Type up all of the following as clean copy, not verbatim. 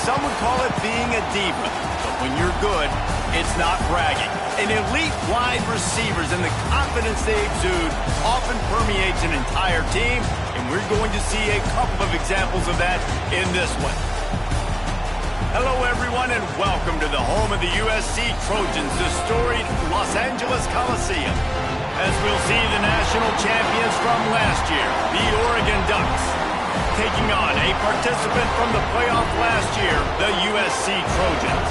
Some would call it being a diva, but when you're good, it's not bragging. An elite wide receivers and the confidence they exude often permeates an entire team, and we're going to see a couple of examples of that in this one. Hello, everyone, and welcome to the home of the USC Trojans, the storied Los Angeles Coliseum. As we'll see the national champions from last year, the Oregon Ducks, taking on a participant from the playoff last year, the USC Trojans.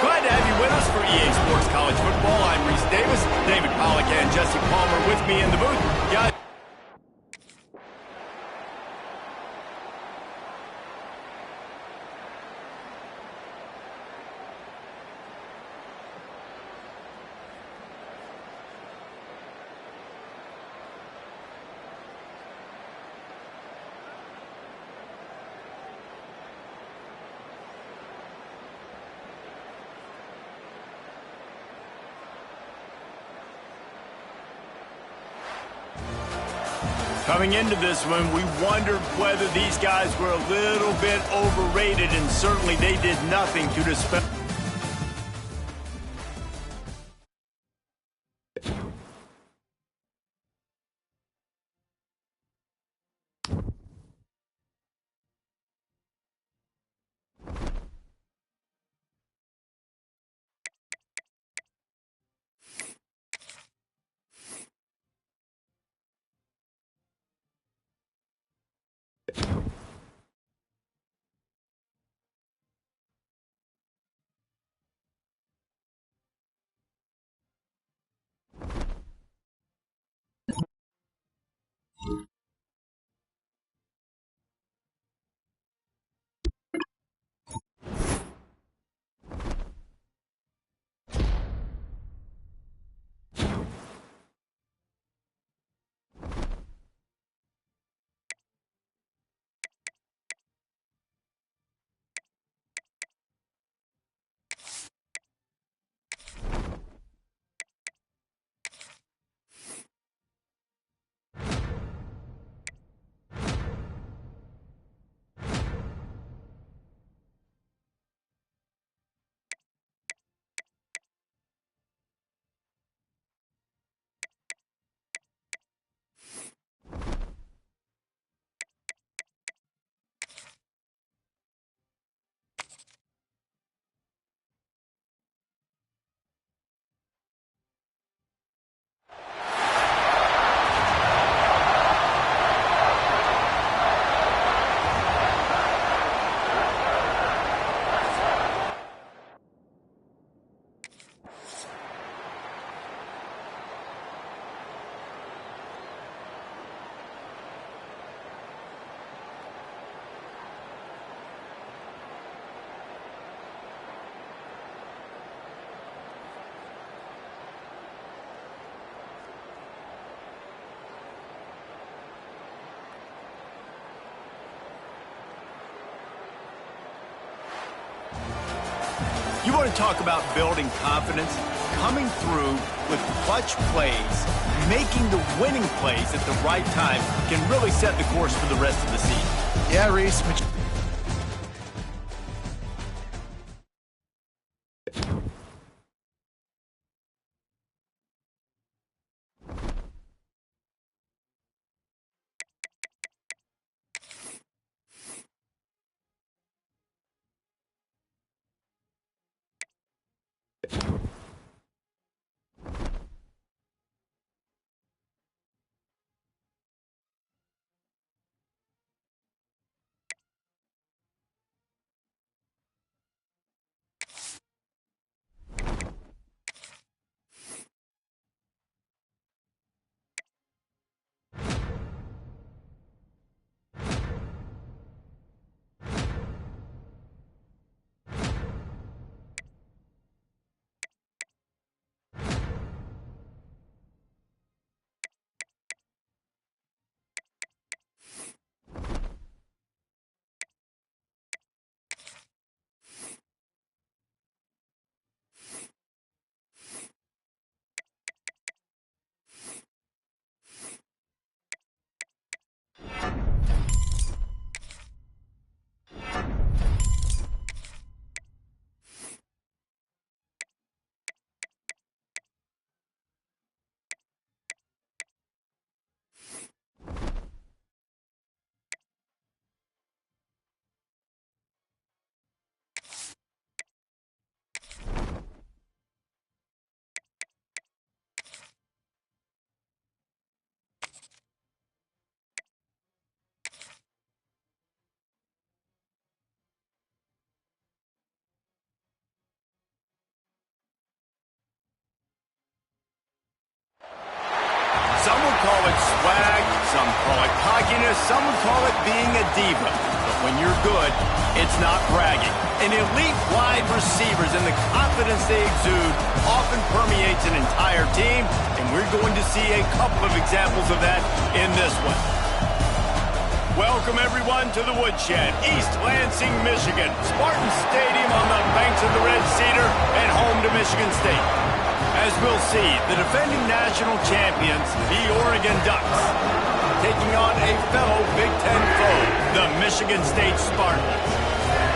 Glad to have you with us for EA Sports College Football. I'm Reese Davis, David Pollack and Jesse Palmer with me in the booth. Guys, coming into this one, we wondered whether these guys were a little bit overrated, and certainly they did nothing to dispel. You want to talk about building confidence? Coming through with clutch plays, making the winning plays at the right time can really set the course for the rest of the season. Yeah, Reese. Cockiness, some would call it being a diva. But when you're good, it's not bragging. And elite wide receivers and the confidence they exude often permeates an entire team, and we're going to see a couple of examples of that in this one. Welcome, everyone, to the Woodshed, East Lansing, Michigan. Spartan Stadium on the banks of the Red Cedar and home to Michigan State. As we'll see, the defending national champions, the Oregon Ducks, taking on a fellow Big Ten foe, the Michigan State Spartans.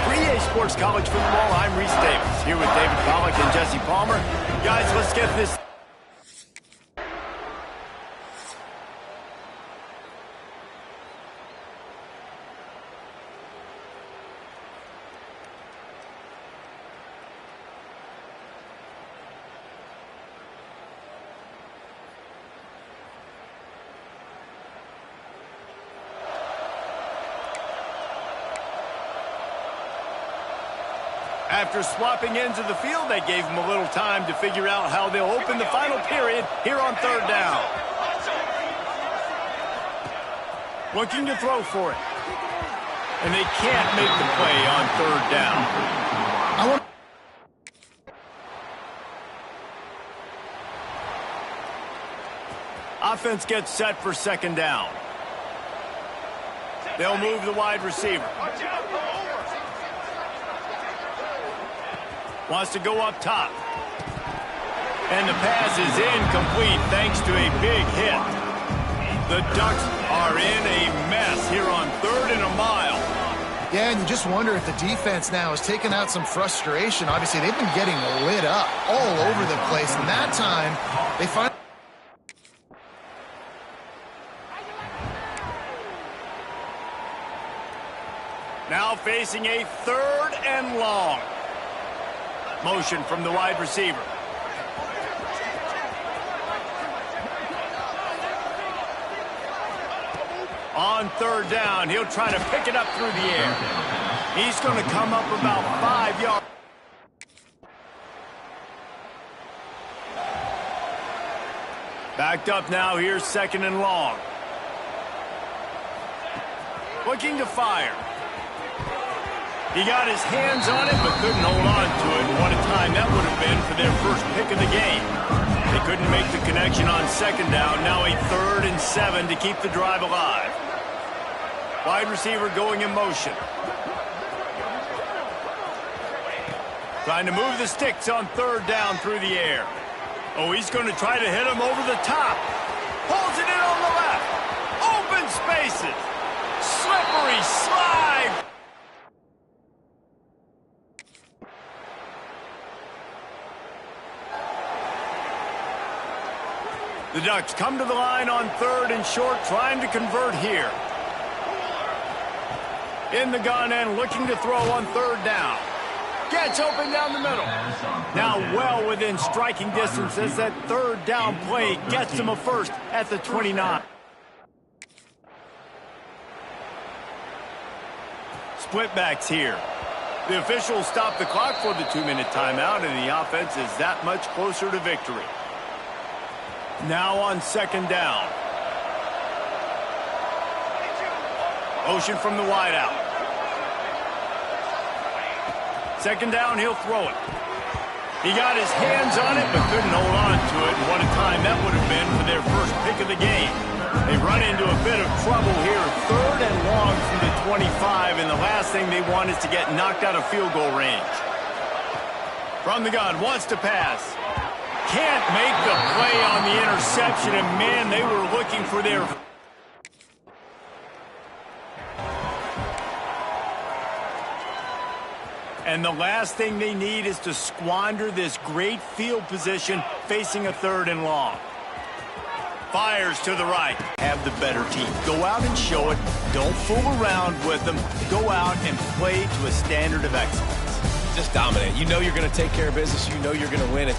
For EA Sports College Football, I'm Reese Davis, here with David Pollack and Jesse Palmer. Guys, let's get this. After swapping ends of the field, they gave them a little time to figure out how they'll open the final period here on third down. Looking to throw for it. And they can't make the play on third down. Offense gets set for second down. They'll move the wide receiver. Wants to go up top. And the pass is incomplete thanks to a big hit. The Ducks are in a mess here on third and a mile. Yeah, and you just wonder if the defense now has taken out some frustration. Obviously, they've been getting lit up all over the place. And that time, they finally... Now facing a third and long. Motion from the wide receiver. On third down, he'll try to pick it up through the air. He's going to come up about 5 yards. Backed up now, here's second and long. Looking to fire. He got his hands on it, but couldn't hold on to it. What a time that would have been for their first pick of the game. They couldn't make the connection on second down. Now a 3rd and 7 to keep the drive alive. Wide receiver going in motion. Trying to move the sticks on third down through the air. Oh, he's going to try to hit him over the top. Pulls it in on the left. Open spaces. Slippery slide. The Ducks come to the line on third and short, trying to convert here. In the gun and looking to throw on third down. Gets open down the middle. Now well within striking distance as that third down play gets him a first at the 29. Split backs here. The officials stop the clock for the 2-minute timeout, and the offense is that much closer to victory. Now on second down. Motion from the wideout. Second down, he'll throw it. He got his hands on it, but couldn't hold on to it. And what a time that would have been for their first pick of the game. They run into a bit of trouble here. 3rd and long from the 25, and the last thing they want is to get knocked out of field goal range. From the gun, wants to pass. Can't make the play on the interception, and man, they were looking for their... And the last thing they need is to squander this great field position facing a 3rd and long. Fires to the right. Have the better team. Go out and show it. Don't fool around with them. Go out and play to a standard of excellence. Just dominate. You know you're going to take care of business. You know you're going to win it.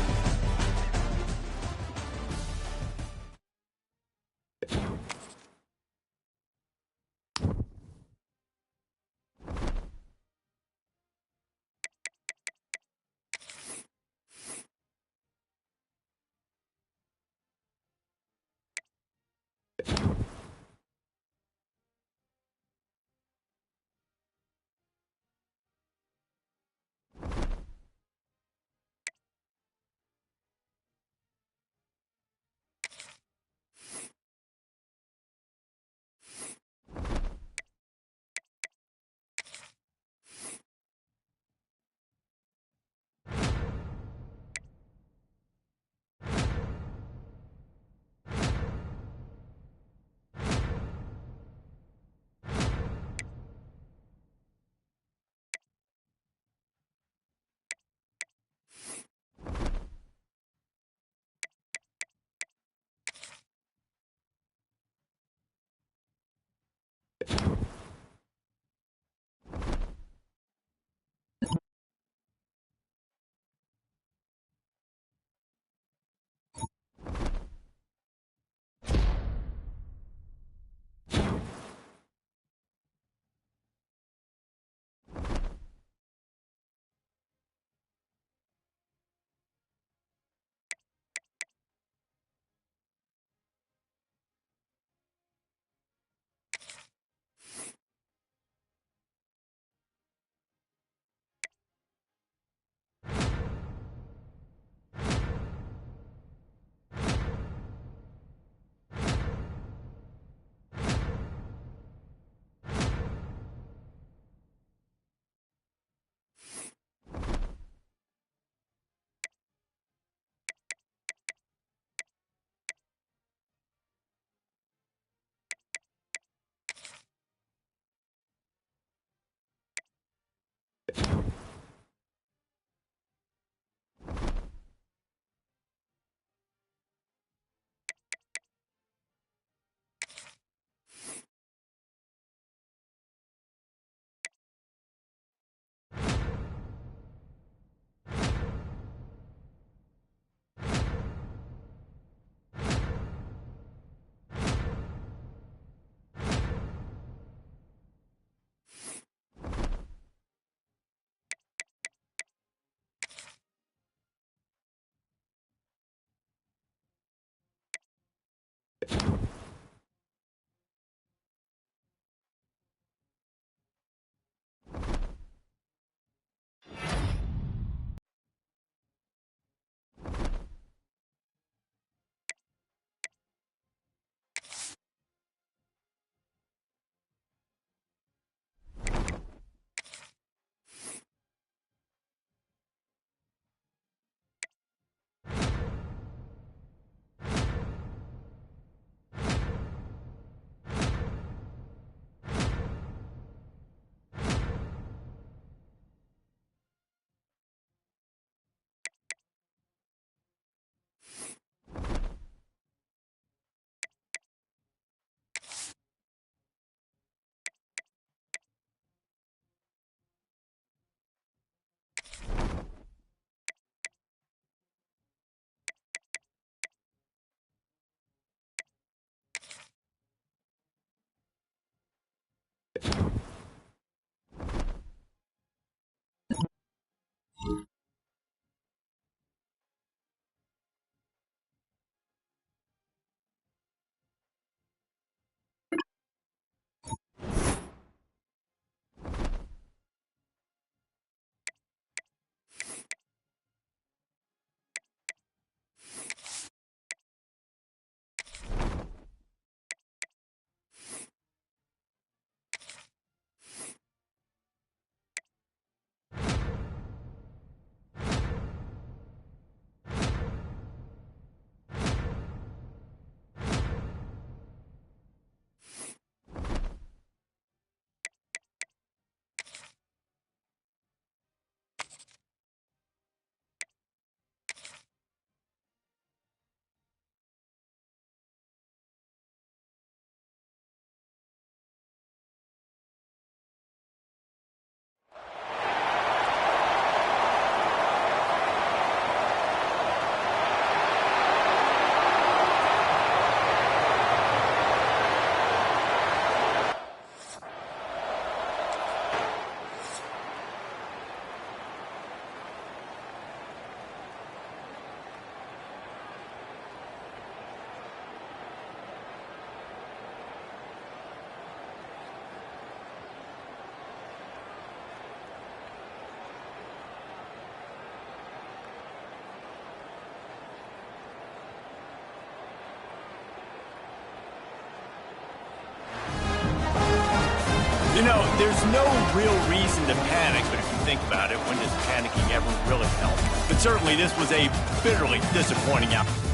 You know, there's no real reason to panic, but if you think about it, when does panicking ever really help? But certainly this was a bitterly disappointing outcome.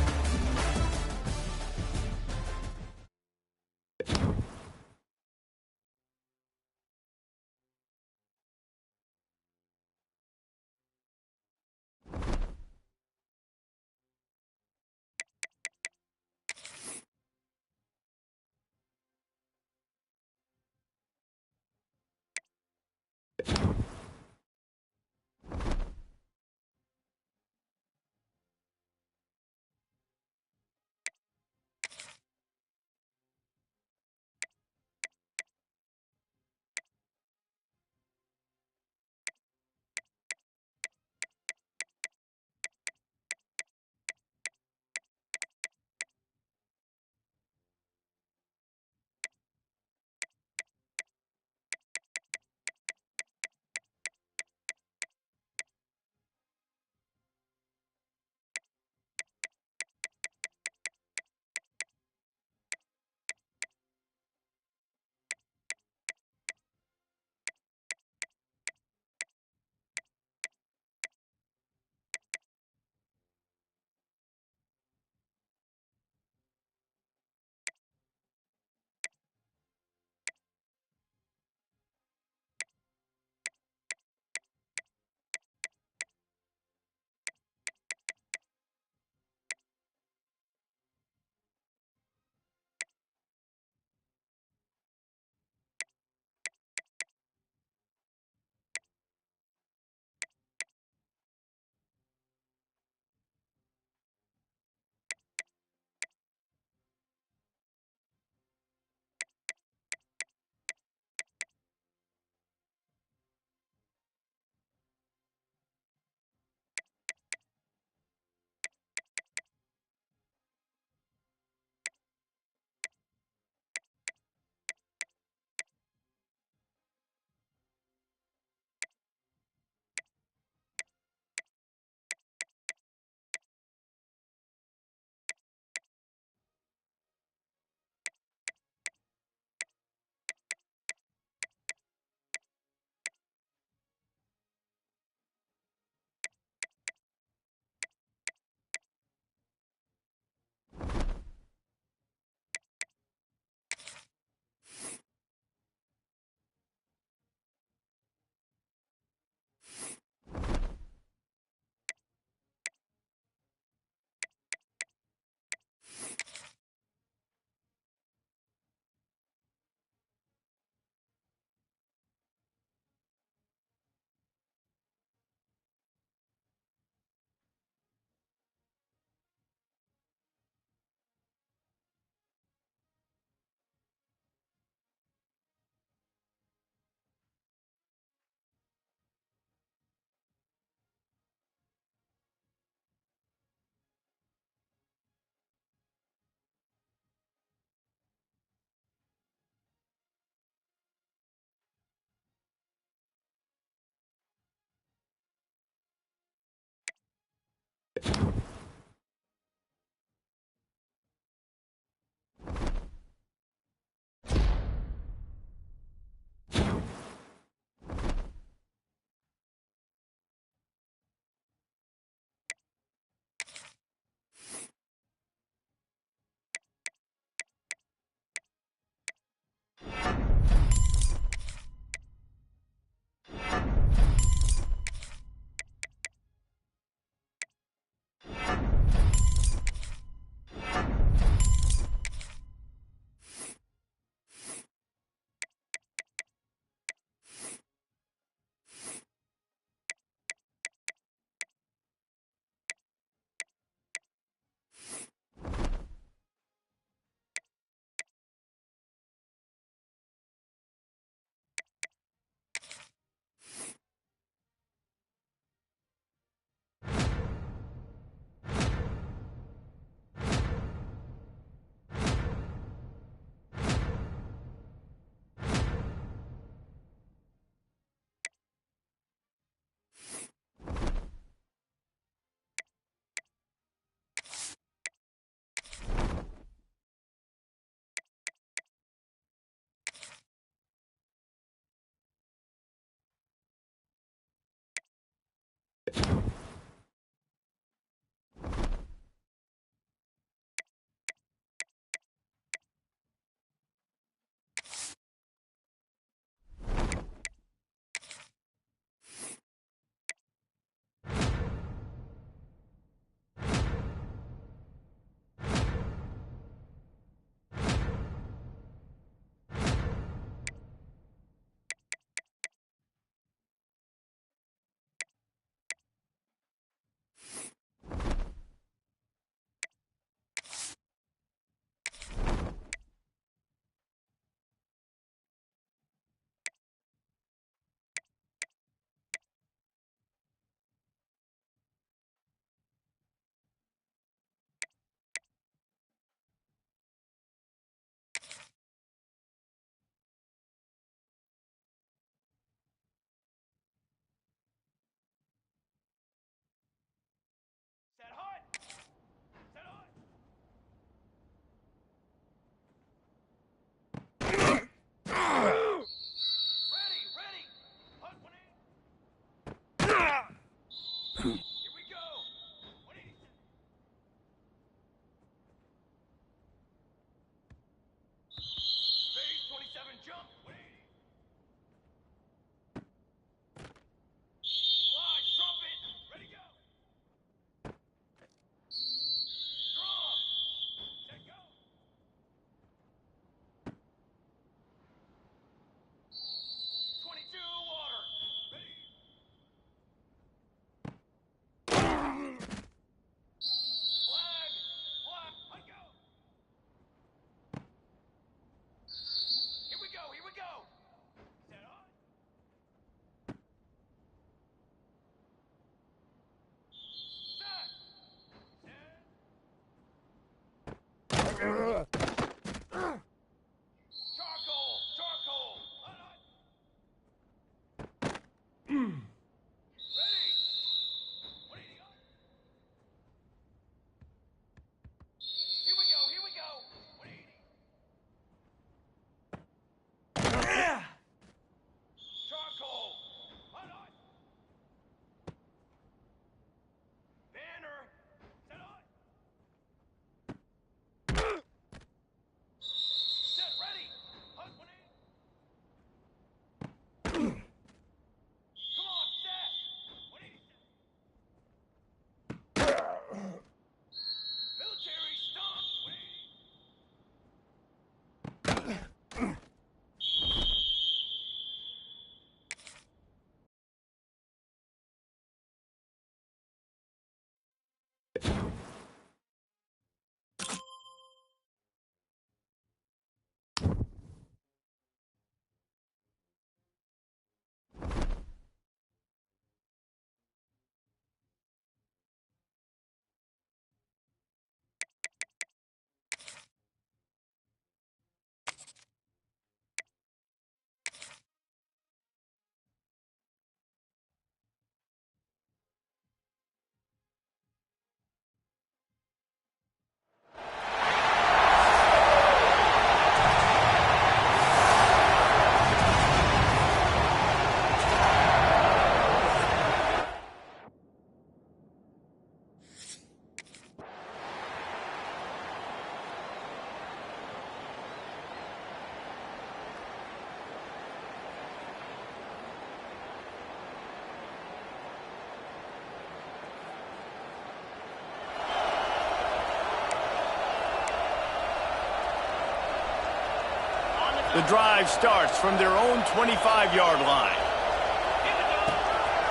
The drive starts from their own 25-yard line.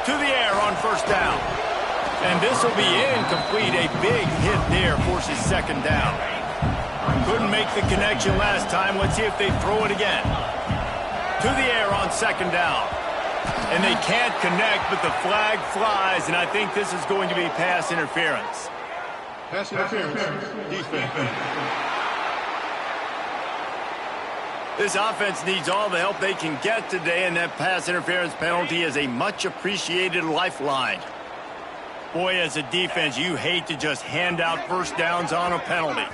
To the air on first down. And this will be incomplete. A big hit there forces second down. Couldn't make the connection last time. Let's see if they throw it again. To the air on second down. And they can't connect, but the flag flies, and I think this is going to be pass interference. Pass interference. Defense. This offense needs all the help they can get today, and that pass interference penalty is a much-appreciated lifeline. Boy, as a defense, you hate to just hand out first downs on a penalty.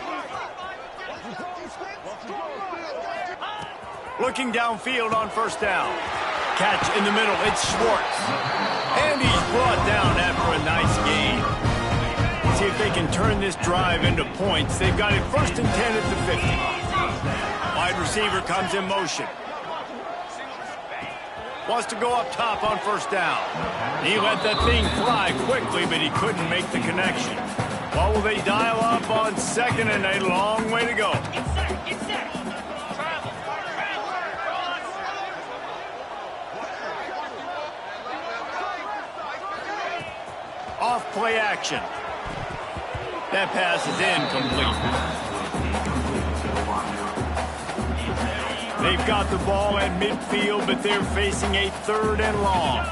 Looking downfield on first down. Catch in the middle, it's Schwartz. And he's brought down after a nice gain. See if they can turn this drive into points. They've got it first and 10 at the 50. Wide receiver comes in motion. Wants to go up top on first down. He let that thing fly quickly, but he couldn't make the connection. Well, will they dial up on second, and a long way to go. Get set. Off play action. That pass is incomplete. They've got the ball at midfield, but they're facing a third and long.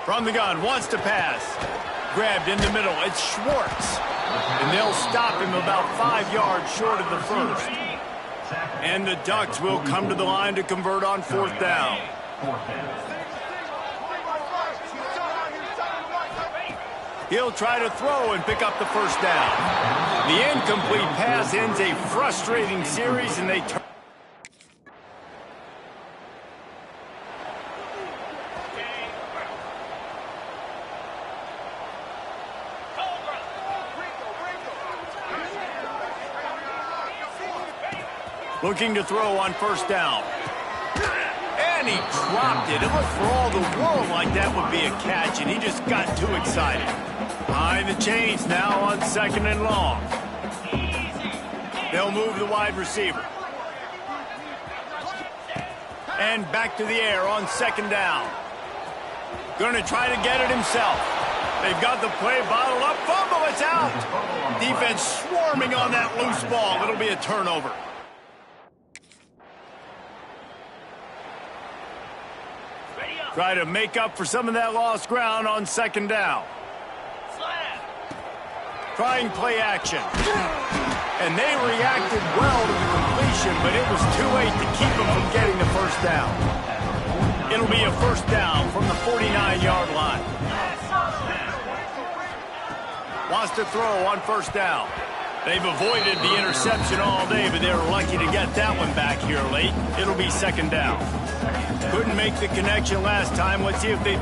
From the gun, wants to pass. Grabbed in the middle, it's Schwartz. And they'll stop him about 5 yards short of the first. And the Ducks will come to the line to convert on fourth down. He'll try to throw and pick up the first down. The incomplete pass ends a frustrating series, and they turn. Looking to throw on first down. And he dropped it. It looked for all the world like that would be a catch, and he just got too excited. Behind the chains now on second and long. They'll move the wide receiver. And back to the air on second down. Going to try to get it himself. They've got the play bottled up. Fumble, it's out. Defense swarming on that loose ball. It'll be a turnover. Try to make up for some of that lost ground on second down. Trying play action. And they reacted well to the completion, but it was too late to keep them from getting the first down. It'll be a first down from the 49-yard line. Wants to throw on first down. They've avoided the interception all day, but they're lucky to get that one back here late. It'll be second down. Couldn't make the connection last time. Let's see if they...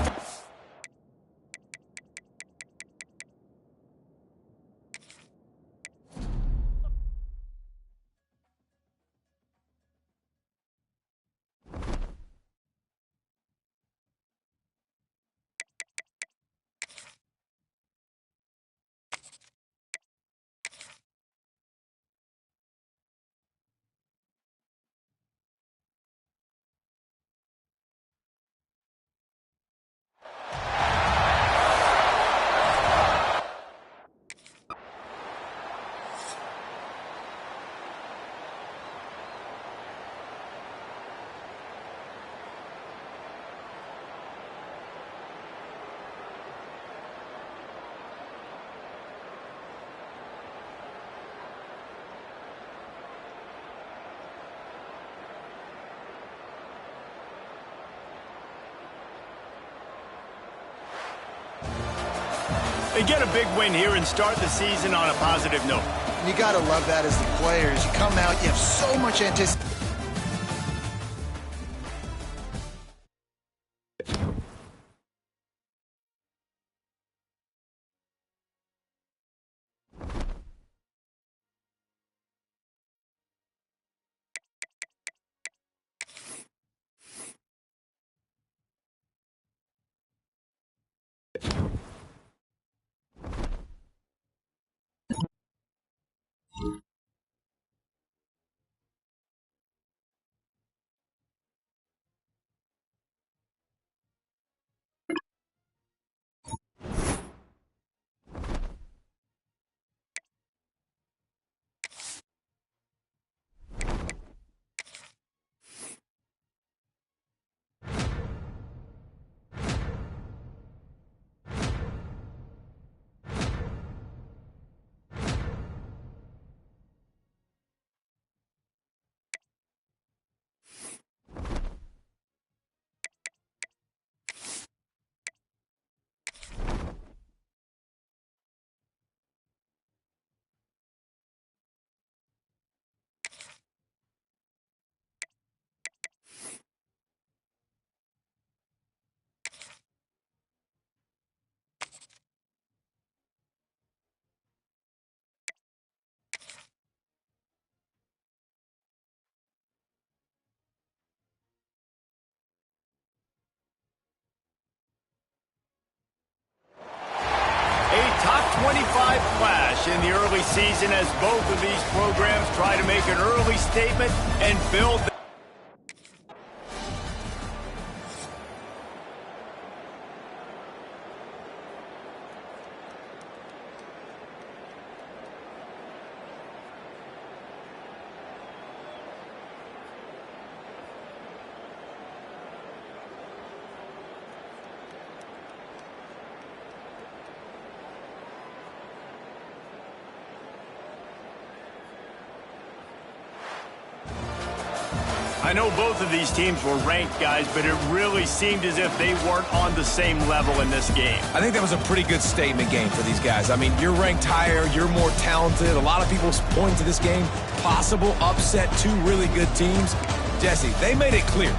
They get a big win here and start the season on a positive note. You got to love that as the players. You come out, you have so much anticipation. in the early season as both of these programs try to make an early statement and build. I know both of these teams were ranked, guys, but it really seemed as if they weren't on the same level in this game. I think that was a pretty good statement game for these guys. I mean, you're ranked higher, you're more talented. A lot of people point to this game, possible upset, two really good teams. Jesse, they made it clear.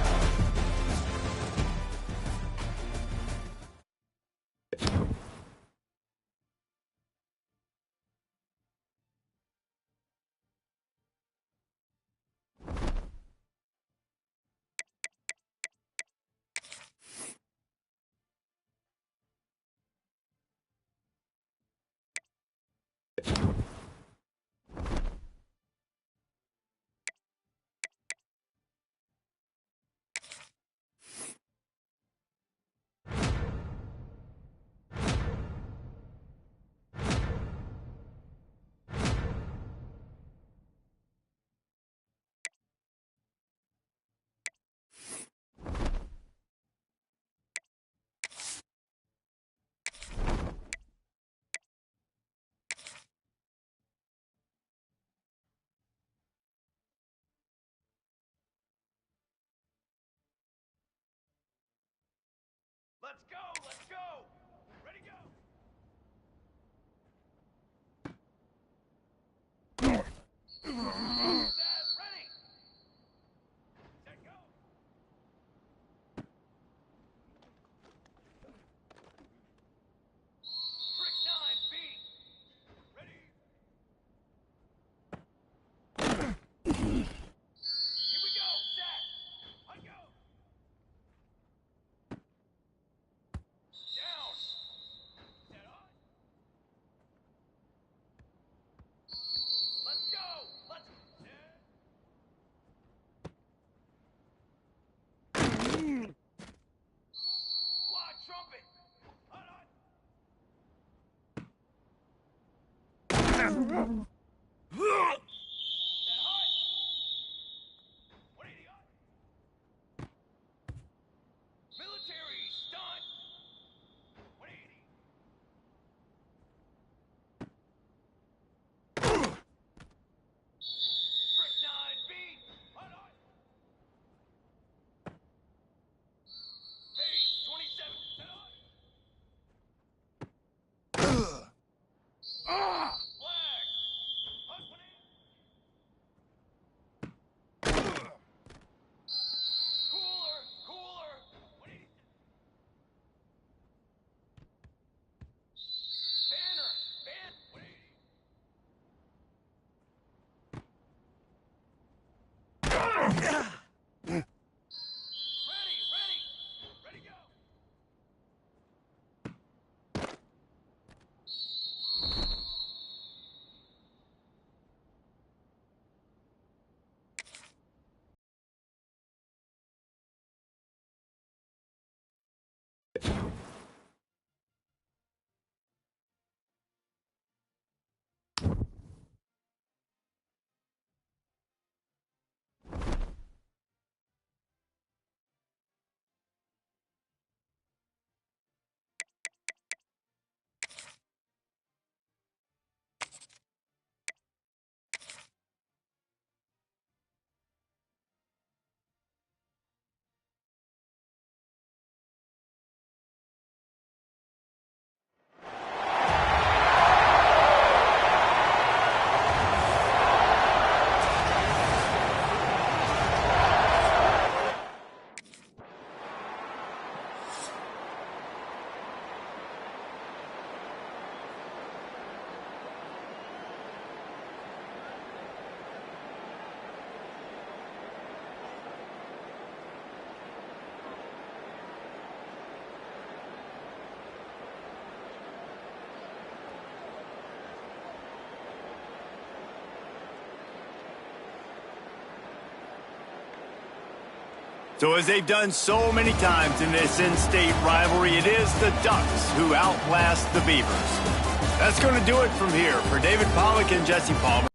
Let's go! Let's go! Ready, go! Set, ready! Set, go! Trick 9, B! Ready! Here we go! Set! On go! Down! Set on! Let's go! Let's... Set! Fly trumpet! On! Set hot! 180 on! Military stunt! 180! Trick 9B! On! Phase 27! Set on! Flag! Hot 180! Cooler! Cooler! 180! Banner! Ban! 180! Ready! Ready! Ready, go! So as they've done so many times in this in-state rivalry, it is the Ducks who outlast the Beavers. That's going to do it from here. For David Pollack and Jesse Palmer.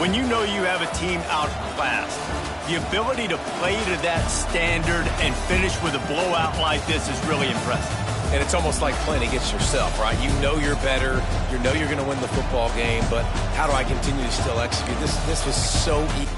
When you know you have a team outclassed, the ability to play to that standard and finish with a blowout like this is really impressive. And it's almost like playing against yourself, right? You know you're better. You know you're going to win the football game, but how do I continue to still execute? This was so easy.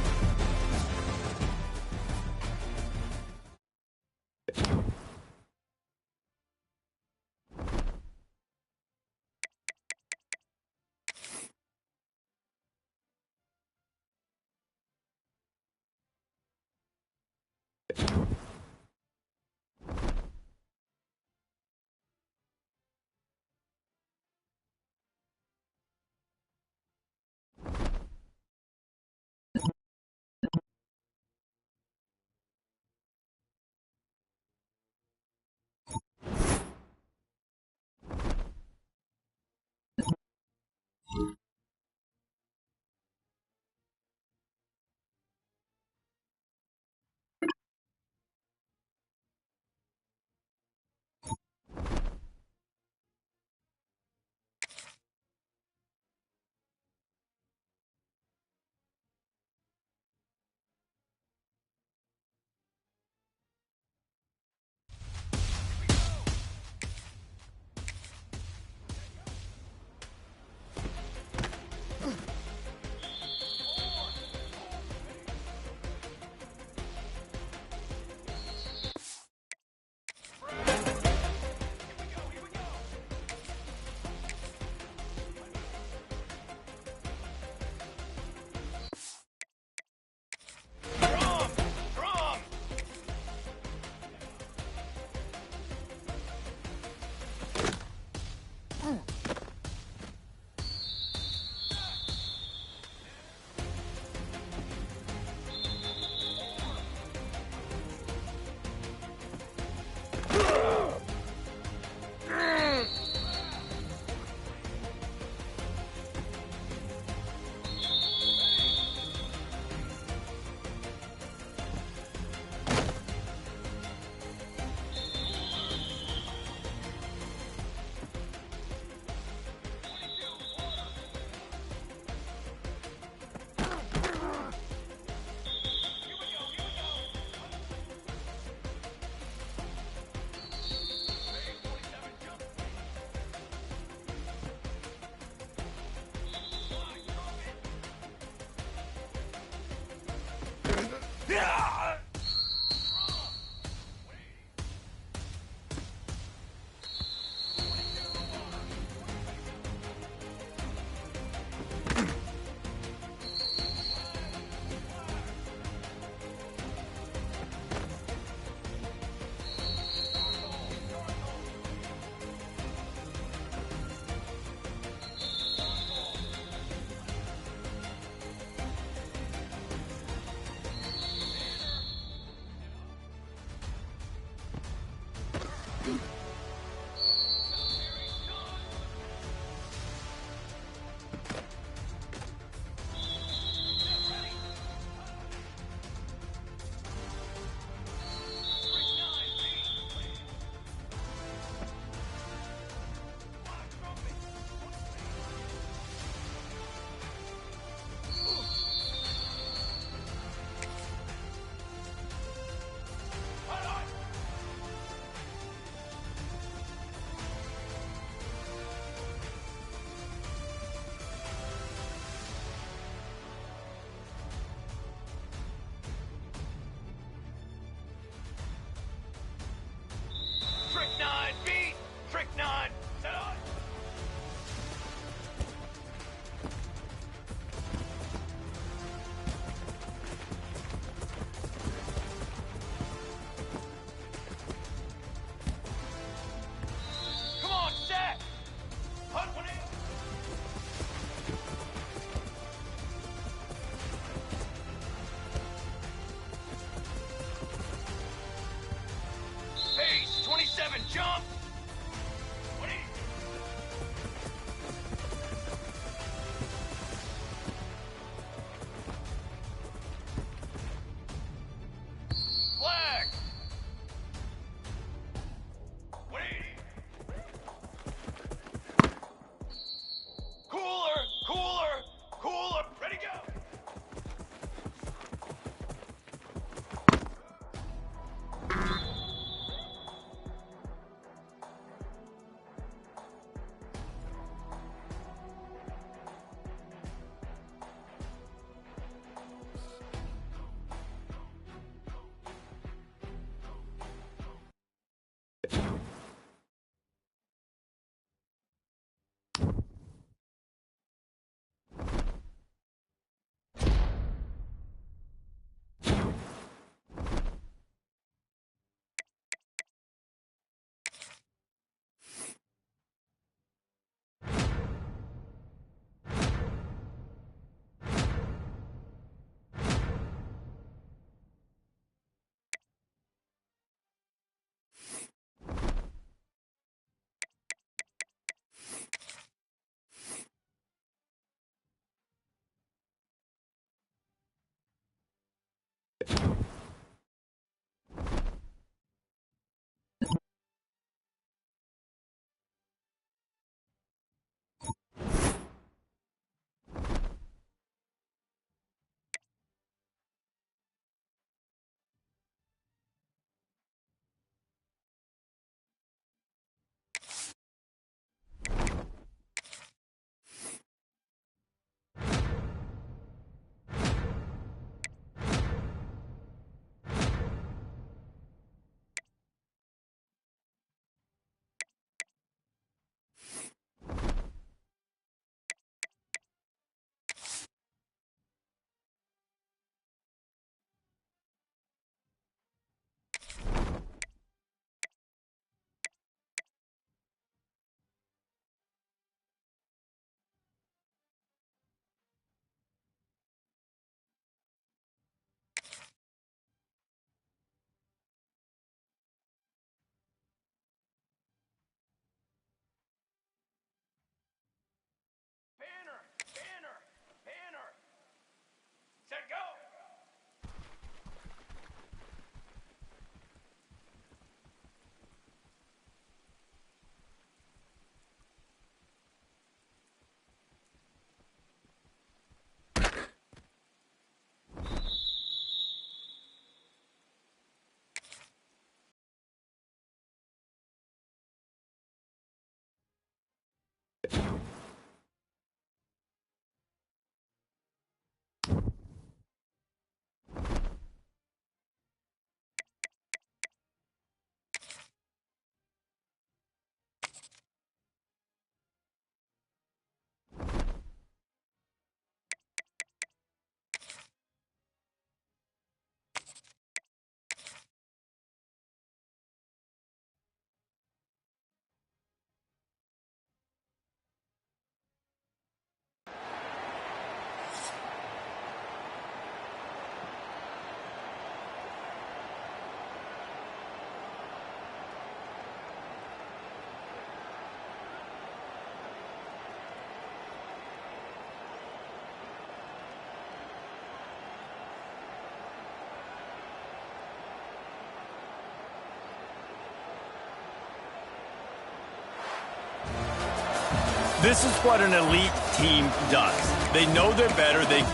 This is what an elite team does. They know they're better. They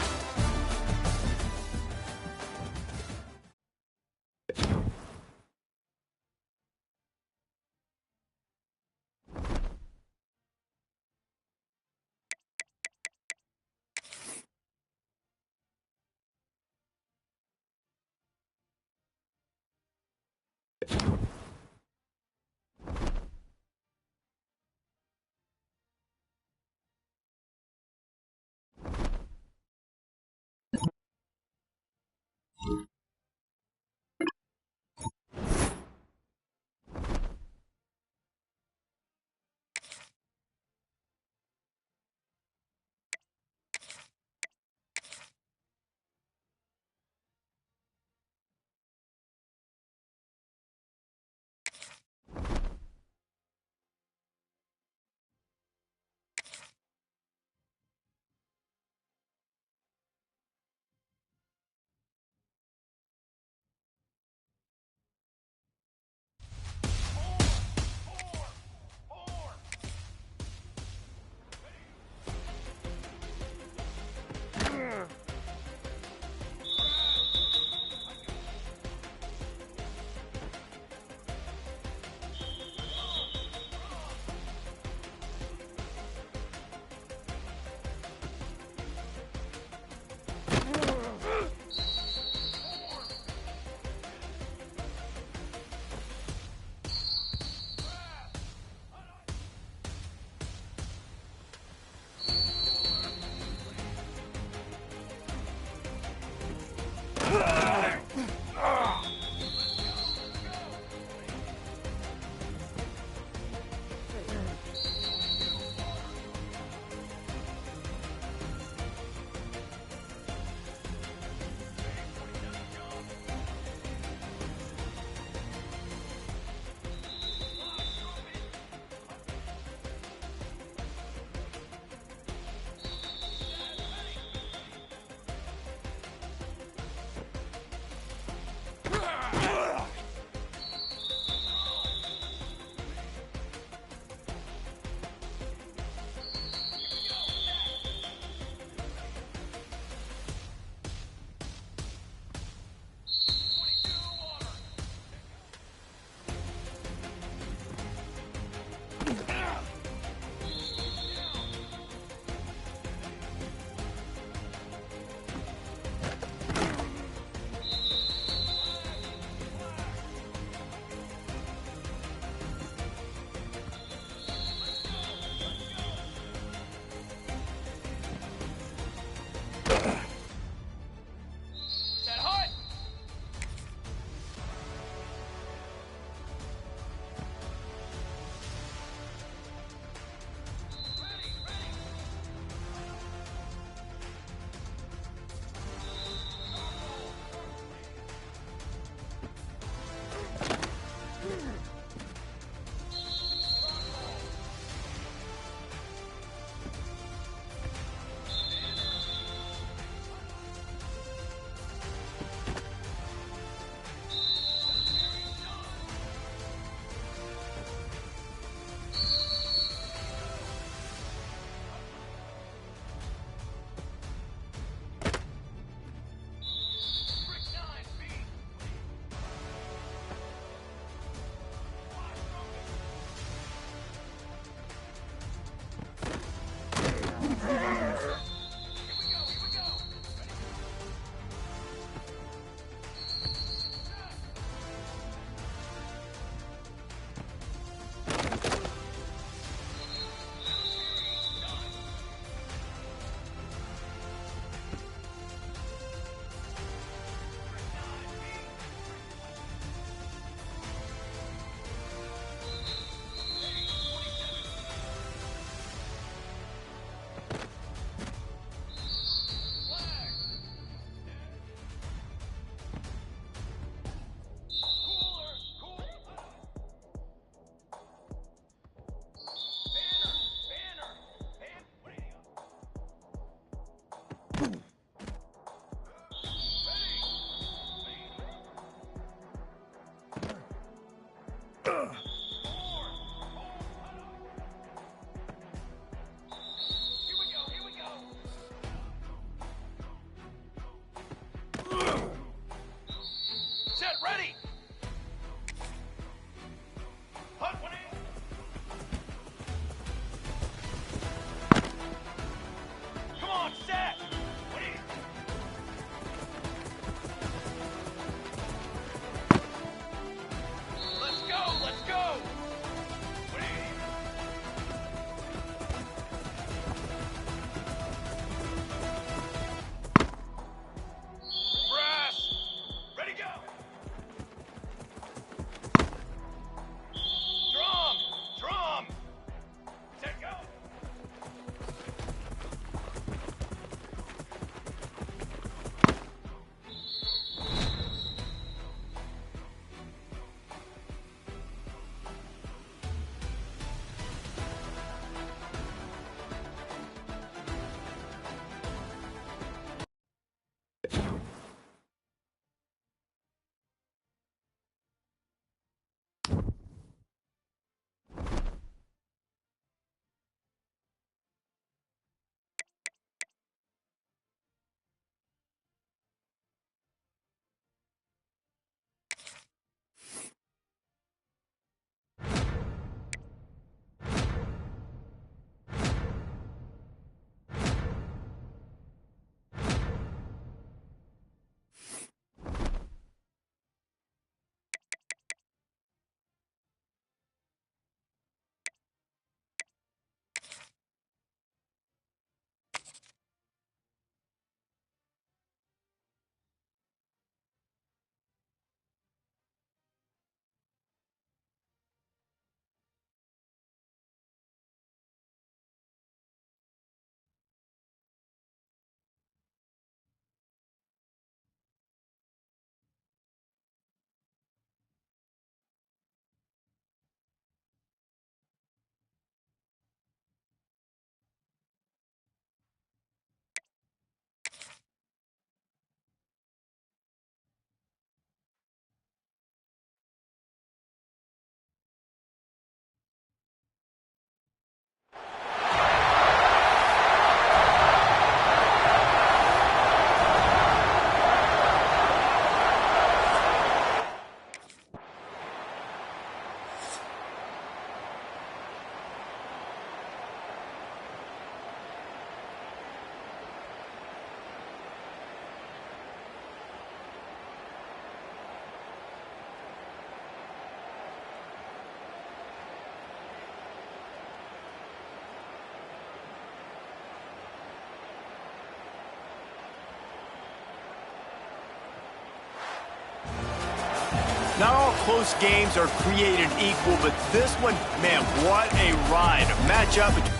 Not all close games are created equal, but this one, man, what a ride. A matchup.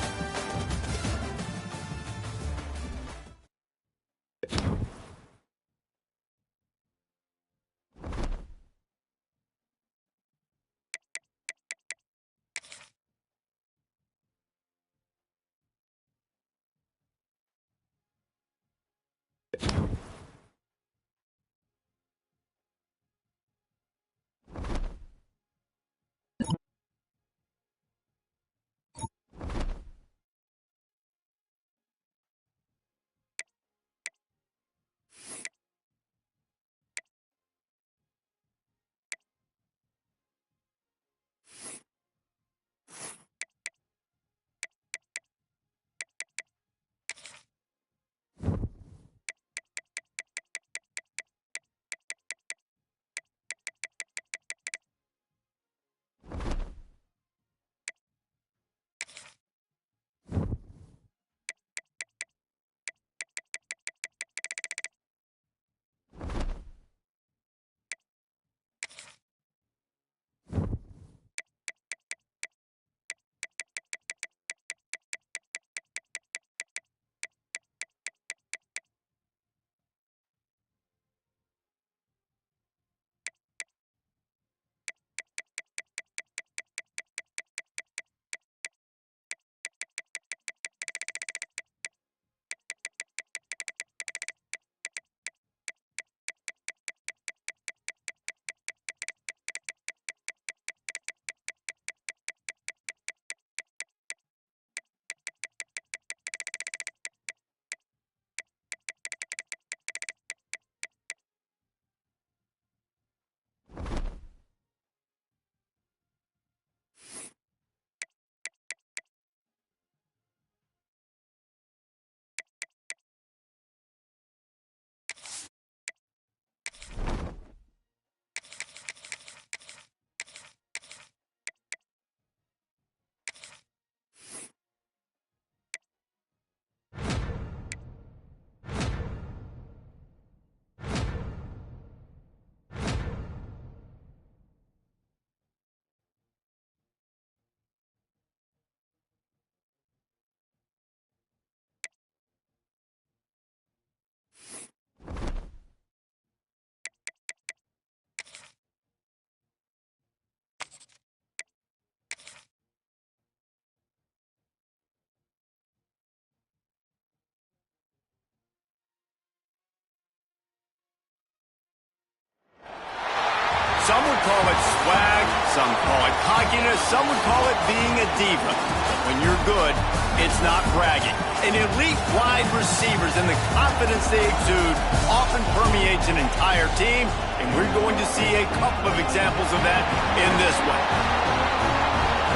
some call it cockiness. Some would call it being a diva. But when you're good, it's not bragging. An elite wide receivers and the confidence they exude often permeates an entire team, and we're going to see a couple of examples of that in this one.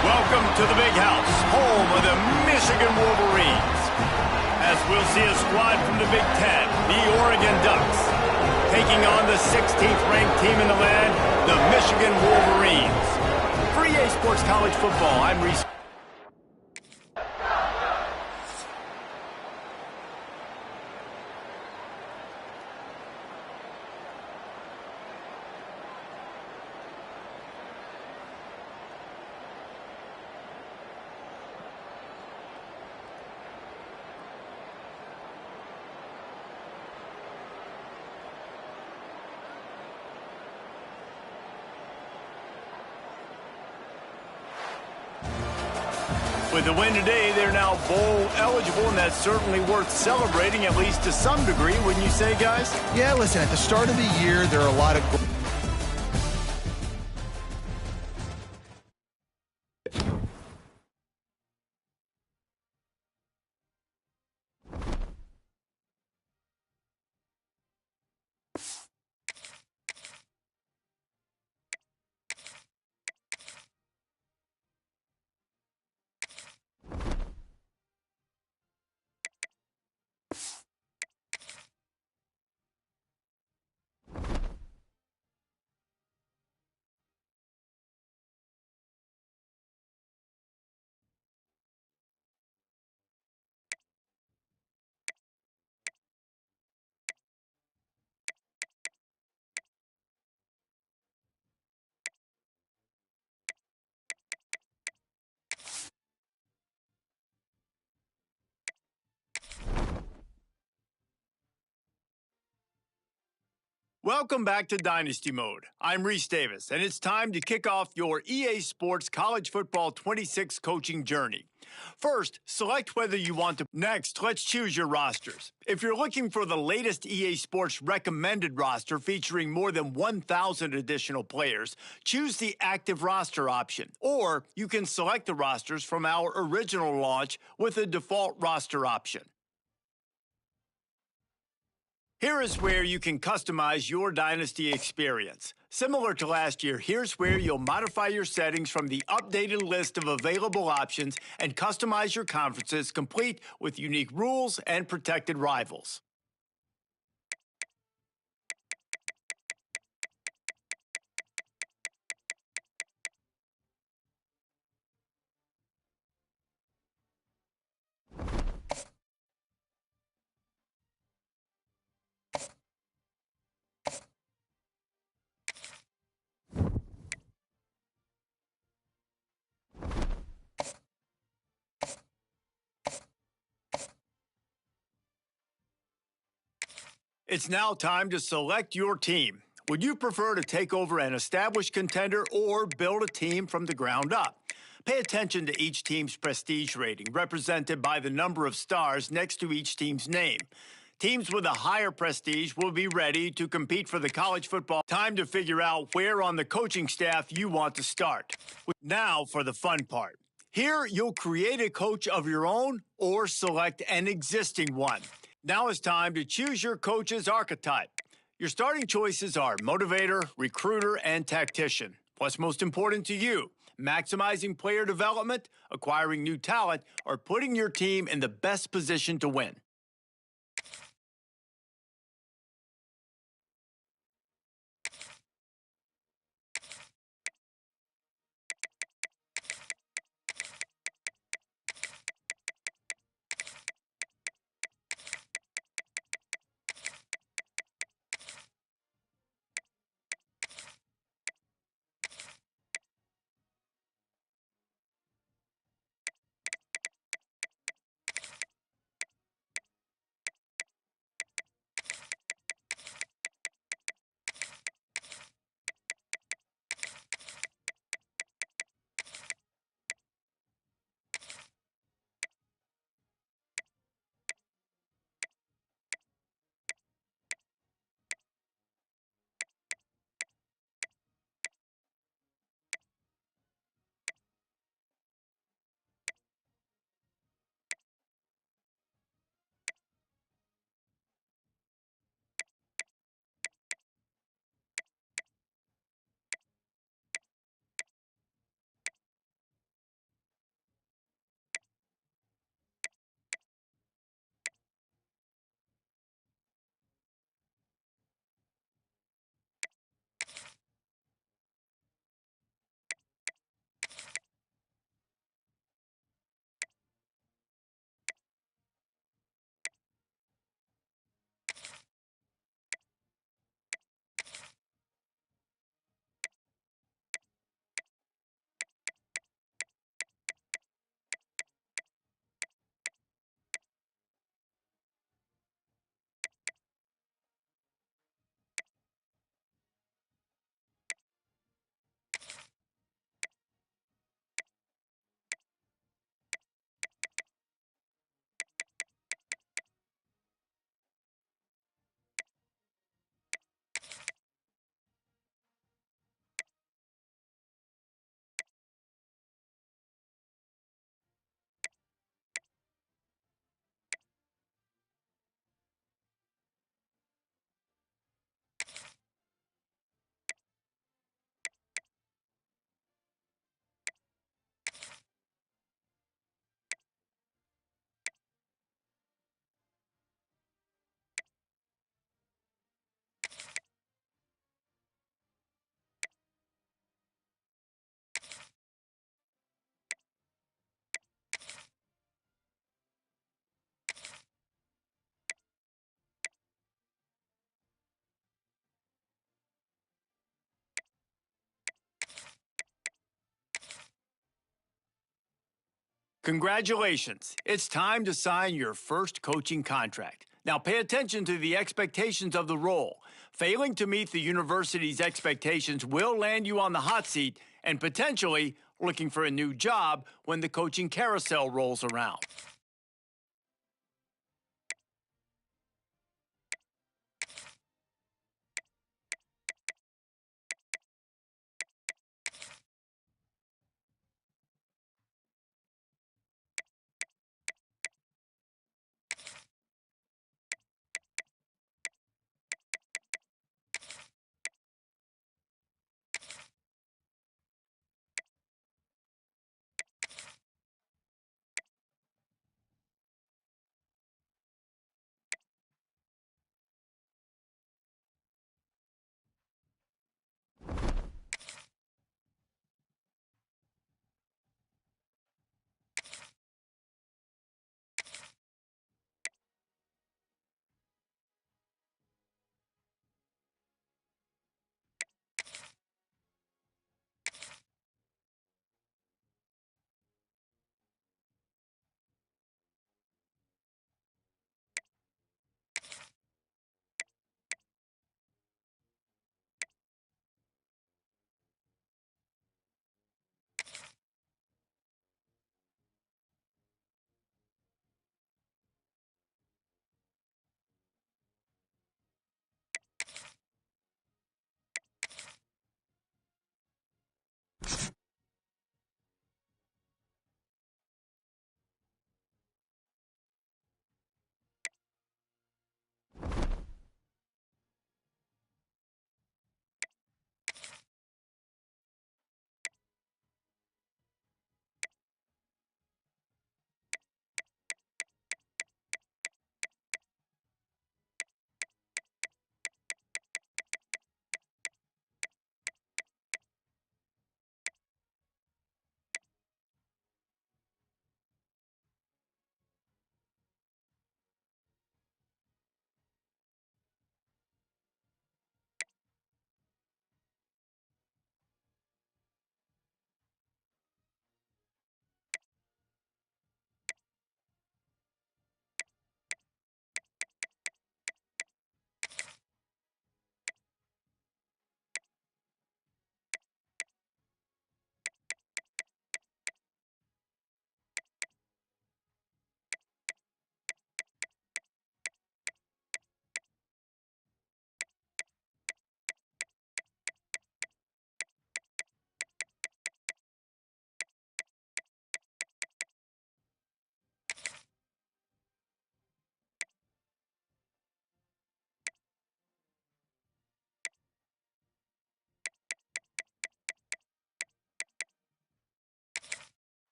Welcome to the Big House, home of the Michigan Wolverines. As we'll see a squad from the Big Ten, the Oregon Ducks, taking on the 16th ranked team in the land, the Michigan Wolverines. For EA Sports College Football, I'm Reese. With the win today, they're now bowl eligible, and that's certainly worth celebrating, at least to some degree, wouldn't you say, guys? Yeah, listen, at the start of the year, there are a lot of... Welcome back to Dynasty Mode. I'm Reese Davis, and it's time to kick off your EA Sports College Football 26 coaching journey. First, select whether you want to. Next, let's choose your rosters. If you're looking for the latest EA Sports recommended roster featuring more than 1,000 additional players, choose the active roster option. Or you can select the rosters from our original launch with the default roster option. Here is where you can customize your Dynasty experience. Similar to last year, here's where you'll modify your settings from the updated list of available options and customize your conferences complete with unique rules and protected rivals. It's now time to select your team. Would you prefer to take over an established contender or build a team from the ground up? Pay attention to each team's prestige rating, represented by the number of stars next to each team's name. Teams with a higher prestige will be ready to compete for the college football. Time to figure out where on the coaching staff you want to start. Now for the fun part. Here, you'll create a coach of your own or select an existing one. Now it's time to choose your coach's archetype. Your starting choices are motivator, recruiter, and tactician. What's most important to you? Maximizing player development, acquiring new talent, or putting your team in the best position to win? Congratulations. It's time to sign your first coaching contract. Now pay attention to the expectations of the role. Failing to meet the university's expectations will land you on the hot seat and potentially looking for a new job when the coaching carousel rolls around.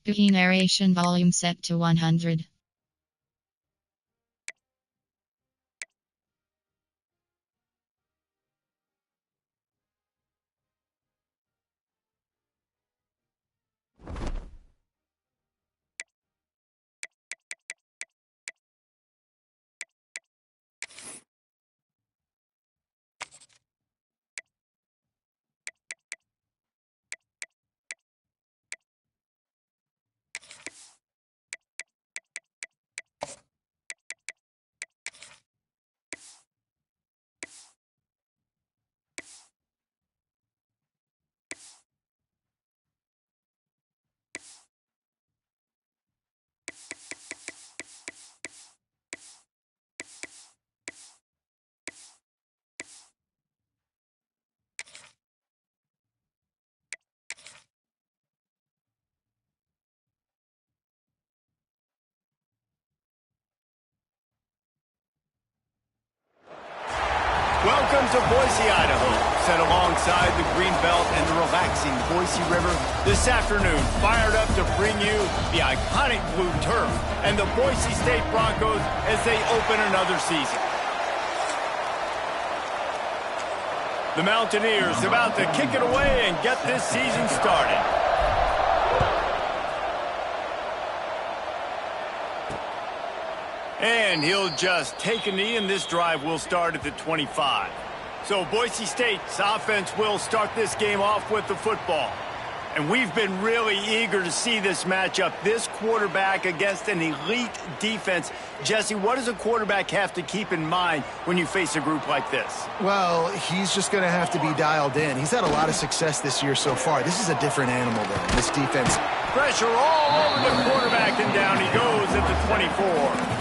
Narration volume set to 100. Welcome to Boise, Idaho, set alongside the Greenbelt and the relaxing Boise River. This afternoon, fired up to bring you the iconic blue turf and the Boise State Broncos as they open another season. The Mountaineers about to kick it away and get this season started. And he'll just take a knee, and this drive will start at the 25. So Boise State's offense will start this game off with the football. And we've been really eager to see this matchup, this quarterback against an elite defense. Jesse, what does a quarterback have to keep in mind when you face a group like this? Well, he's just going to have to be dialed in. He's had a lot of success this year so far. This is a different animal, though, this defense. Pressure all over the quarterback, and down he goes at the 24.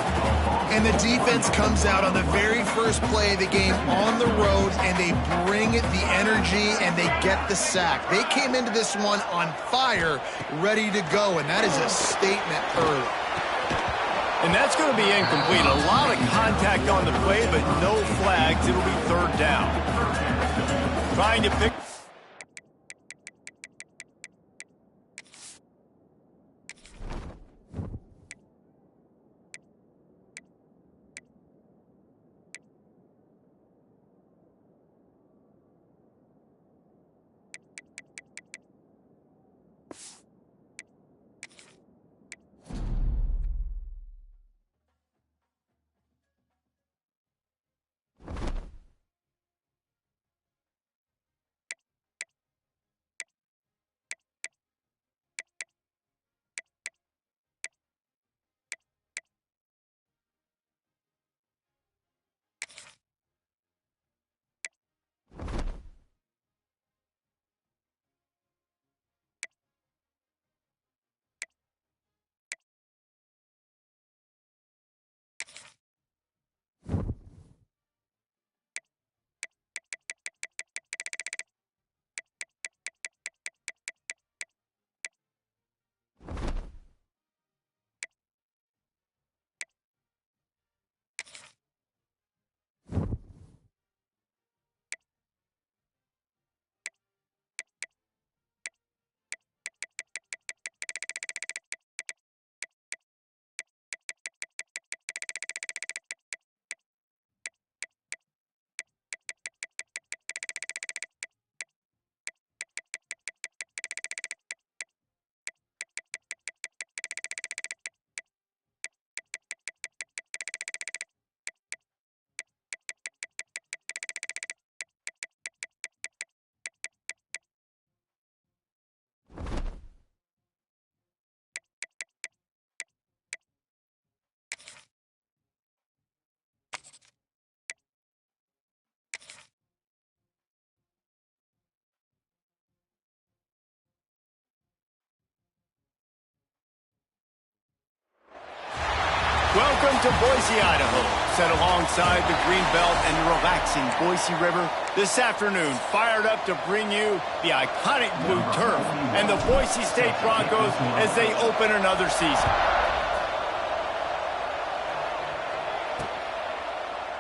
And the defense comes out on the very first play of the game on the road, and they bring the energy, and they get the sack. They came into this one on fire, ready to go, and that is a statement early. And that's going to be incomplete. A lot of contact on the play, but no flags. It'll be third down. Trying to pick... Welcome to Boise, Idaho. Set alongside the Greenbelt and the relaxing Boise River. This afternoon, fired up to bring you the iconic blue turf and the Boise State Broncos as they open another season.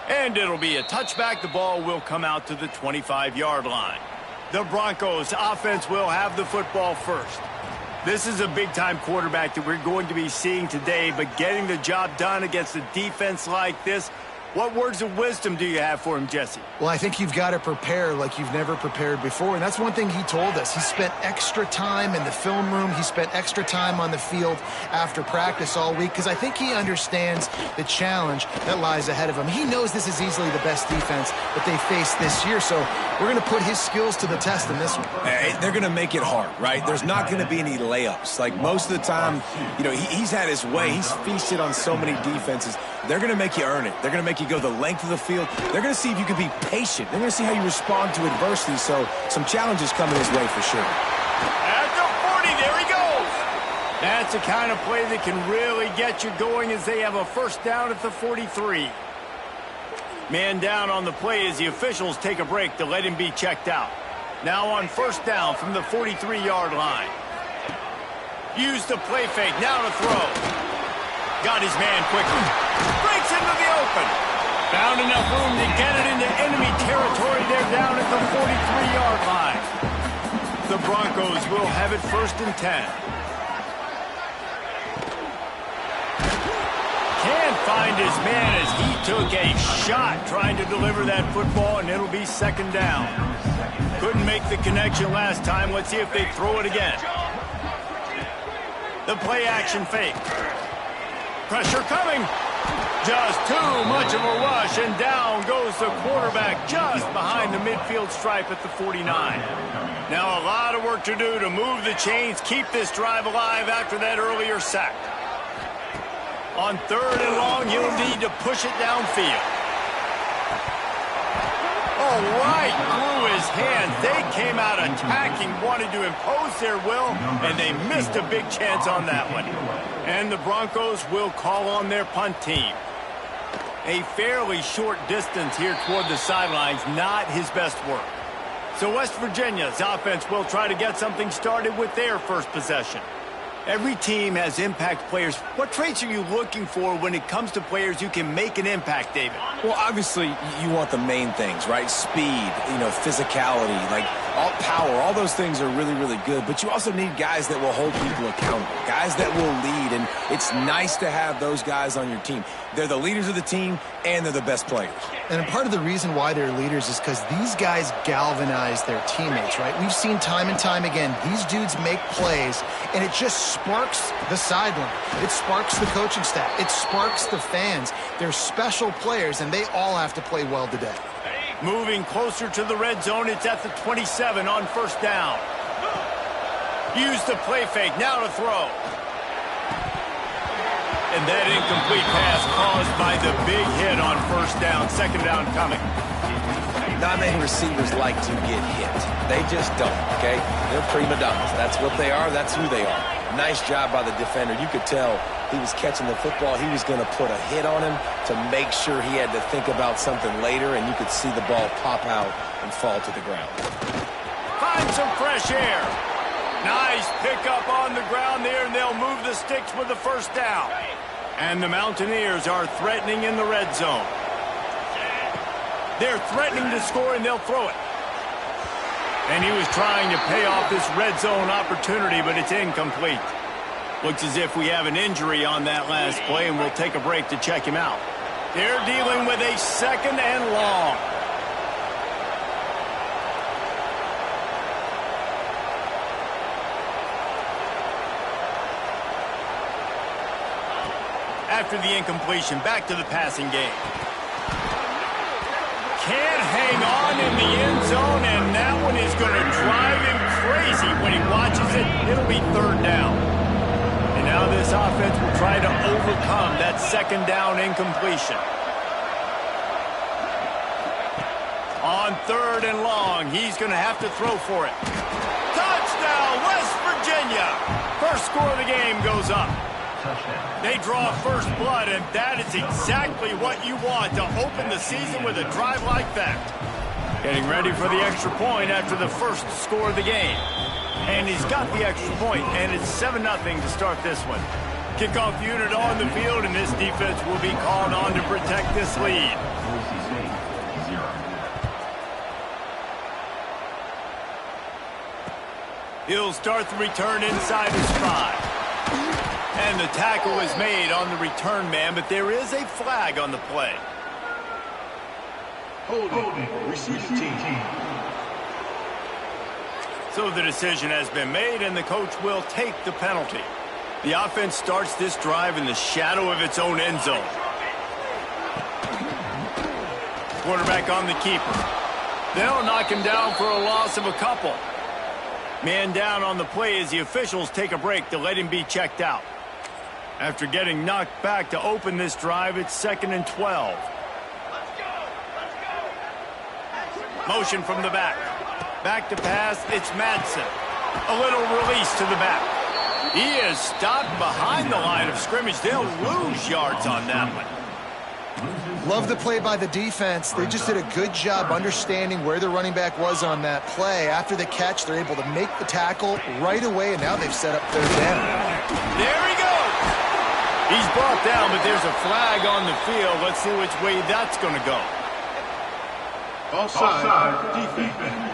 And it'll be a touchback. The ball will come out to the 25-yard line. The Broncos offense will have the football first. This is a big-time quarterback that we're going to be seeing today, but getting the job done against a defense like this, what words of wisdom do you have for him, Jesse? Well, I think you've got to prepare like you've never prepared before, and that's one thing he told us. He spent extra time in the film room. He spent extra time on the field after practice all week because I think he understands the challenge that lies ahead of him. He knows this is easily the best defense that they face this year, so we're going to put his skills to the test in this one. They're going to make it hard, right? There's not going to be any layups. Like most of the time, you know, he's had his way. He's feasted on so many defenses. They're going to make you earn it. They're going to make you go the length of the field. They're going to see if you can be patient. They're going to see how you respond to adversity. So some challenges coming his way for sure. At the 40, there he goes. That's the kind of play that can really get you going as they have a first down at the 43. Man down on the play as the officials take a break to let him be checked out. Now on first down from the 43-yard line. Use the play fake. Now to throw. Got his man quickly. Breaks into the open. Found enough room to get it into enemy territory. They're down at the 43-yard line. The Broncos will have it first and 10. Can't find his man as he took a shot trying to deliver that football, and it'll be second down. Couldn't make the connection last time. Let's see if they throw it again. The play action fake. Pressure coming. Just too much of a rush, and down goes the quarterback just behind the midfield stripe at the 49. Now a lot of work to do to move the chains, keep this drive alive after that earlier sack. On third and long, he'll need to push it downfield. Oh, right through his hands. They came out attacking, wanted to impose their will, and they missed a big chance on that one. And the Broncos will call on their punt team. A fairly short distance here toward the sidelines, not his best work. So West Virginia's offense will try to get something started with their first possession. Every team has impact players. What traits are you looking for when it comes to players who can make an impact, David? Well, obviously, you want the main things, right? Speed, physicality, like all power. All those things are really, really good. But you also need guys that will hold people accountable, guys that will lead. And it's nice to have those guys on your team. They're the leaders of the team, and they're the best players. And part of the reason why they're leaders is because these guys galvanize their teammates, right? We've seen time and time again, these dudes make plays, and it just sparks the sideline. It sparks the coaching staff. It sparks the fans. They're special players, and they all have to play well today. Moving closer to the red zone, it's at the 27 on first down. Use the play fake, now to throw. And that incomplete pass caused by the big hit on first down. Second down coming. Not many receivers like to get hit. They just don't, okay? They're prima donnas. That's what they are. That's who they are. Nice job by the defender. You could tell he was catching the football. He was going to put a hit on him to make sure he had to think about something later, and you could see the ball pop out and fall to the ground. Find some fresh air. Nice pickup on the ground there, and they'll move the sticks with the first down. And the Mountaineers are threatening in the red zone. They're threatening to score, and they'll throw it. And he was trying to pay off this red zone opportunity, but it's incomplete. Looks as if we have an injury on that last play, and we'll take a break to check him out. They're dealing with a second and long. After the incompletion, back to the passing game. Can't hang on in the end zone, and that one is going to drive him crazy when he watches it. It'll be third down. And now this offense will try to overcome that second down incompletion. On third and long, he's going to have to throw for it. Touchdown, West Virginia! First score of the game goes up. They draw first blood, and that is exactly what you want to open the season with a drive like that. Getting ready for the extra point after the first score of the game. And he's got the extra point, and it's 7-0 to start this one. Kickoff unit on the field, and this defense will be called on to protect this lead. He'll start the return inside his 5. And the tackle is made on the return man, but there is a flag on the play. Holding. Receiving team. So the decision has been made, and the coach will take the penalty. The offense starts this drive in the shadow of its own end zone. Quarterback on the keeper. They'll knock him down for a loss of a couple. Man down on the play as the officials take a break to let him be checked out. After getting knocked back to open this drive, it's 2nd and 12. Motion from the back. Back to pass, it's Madsen. A little release to the back. He is stopped behind the line of scrimmage. They'll lose yards on that one. Love the play by the defense. They just did a good job understanding where the running back was on that play. After the catch, they're able to make the tackle right away, and now they've set up 3rd down. There he goes. He's brought down, but there's a flag on the field. Let's see which way that's going to go. Offside. Defense.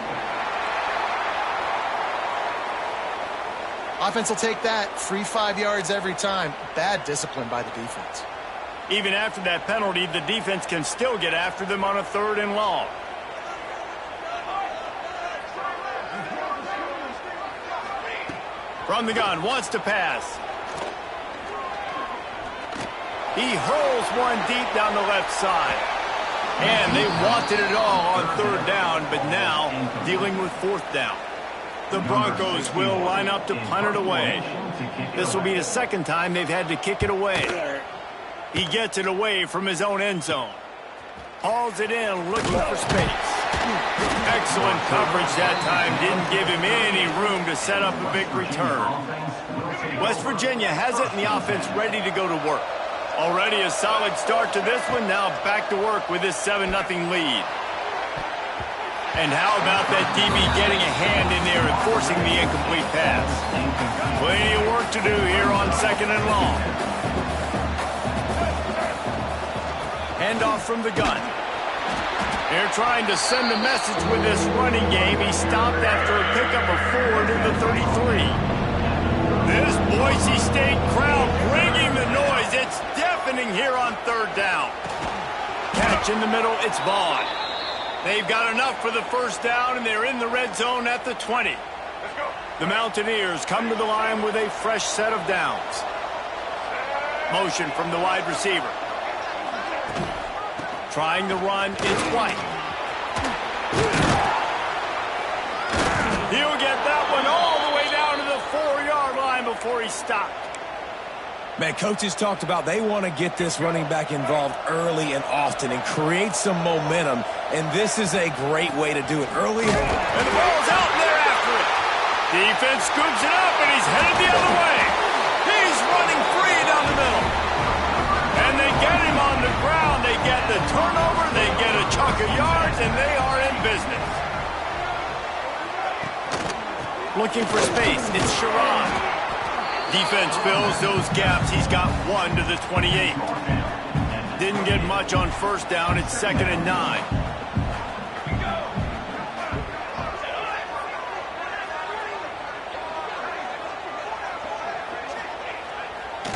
Offense will take that. Free 5 yards every time. Bad discipline by the defense. Even after that penalty, the defense can still get after them on a 3rd and long. From the gun, wants to pass. He hurls one deep down the left side. And they wanted it all on 3rd down, but now dealing with 4th down. The Broncos will line up to punt it away. This will be the 2nd time they've had to kick it away. He gets it away from his own end zone. Hauls it in, looking for space. Excellent coverage that time. Didn't give him any room to set up a big return. West Virginia has it, and the offense ready to go to work. Already a solid start to this one. Now back to work with this 7-0 lead. And how about that DB getting a hand in there and forcing the incomplete pass? Plenty of work to do here on 2nd and long. Handoff from the gun. They're trying to send a message with this running game. He stopped after a pickup of 4 to the 33. This Boise State crowd bringing the noise. It's deafening here on 3rd down. Catch in the middle, it's Vaughn. They've got enough for the 1st down, and they're in the red zone at the 20. The Mountaineers come to the line with a fresh set of downs. Motion from the wide receiver. Trying to run, it's White. He'll get that one all the way down to the 4-yard line before he stopped. Man, coaches talked about they want to get this running back involved early and often and create some momentum, and this is a great way to do it early. And the ball's out, and they're after it. Defense scoops it up, and he's headed the other way. He's running free down the middle. And they get him on the ground. They get the turnover, they get a chunk of yards, and they are in business. Looking for space, it's Sherrod. Defense fills those gaps. He's got 1 to the 28. Didn't get much on 1st down. It's 2nd and 9.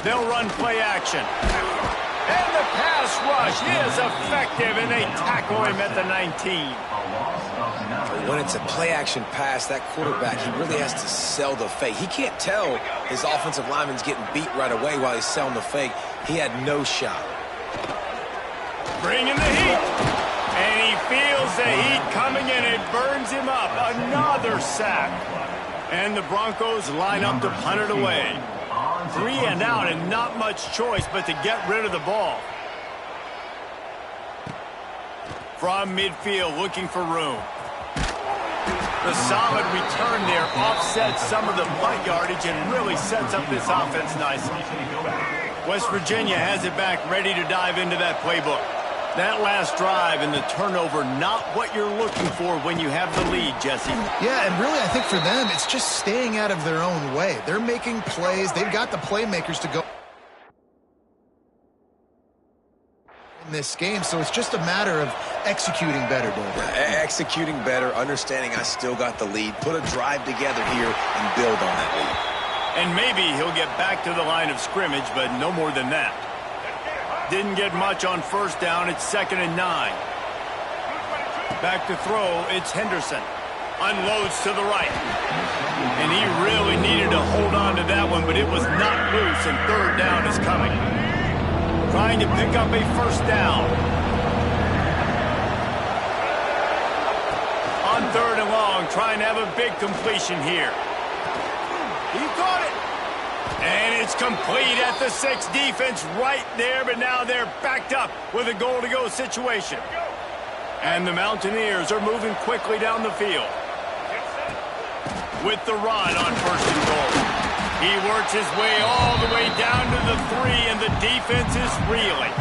They'll run play action. And the pass rush is effective, and they tackle him at the 19. When it's a play-action pass, that quarterback, he really has to sell the fake. He can't tell his offensive lineman's getting beat right away while he's selling the fake. He had no shot. Bringing the heat. And he feels the heat coming in. It burns him up. Another sack. And the Broncos line up to punt it away. 3 and out, and not much choice but to get rid of the ball. From midfield, looking for room. The solid return there offsets some of the punt yardage and really sets up this offense nicely. West Virginia has it back, ready to dive into that playbook. That last drive and the turnover, not what you're looking for when you have the lead, Jesse. Yeah, and really I think for them, it's just staying out of their own way. They're making plays. They've got the playmakers to go in this game, so it's just a matter of executing better, David. Executing better, understanding I still got the lead, put a drive together here and build on that lead. And maybe he'll get back to the line of scrimmage, but no more than that. Didn't get much on first down. It's 2nd and 9. Back to throw. It's Henderson. Unloads to the right. And he really needed to hold on to that one, but it was not loose, and 3rd down is coming. Trying to pick up a first down. On 3rd and long, trying to have a big completion here. He caught it. And it's complete at the 6. Defense right there, but now they're backed up with a goal-to-go situation. And the Mountaineers are moving quickly down the field. With the run on 1st and goal. He works his way all the way down to the 3, and the defense is reeling.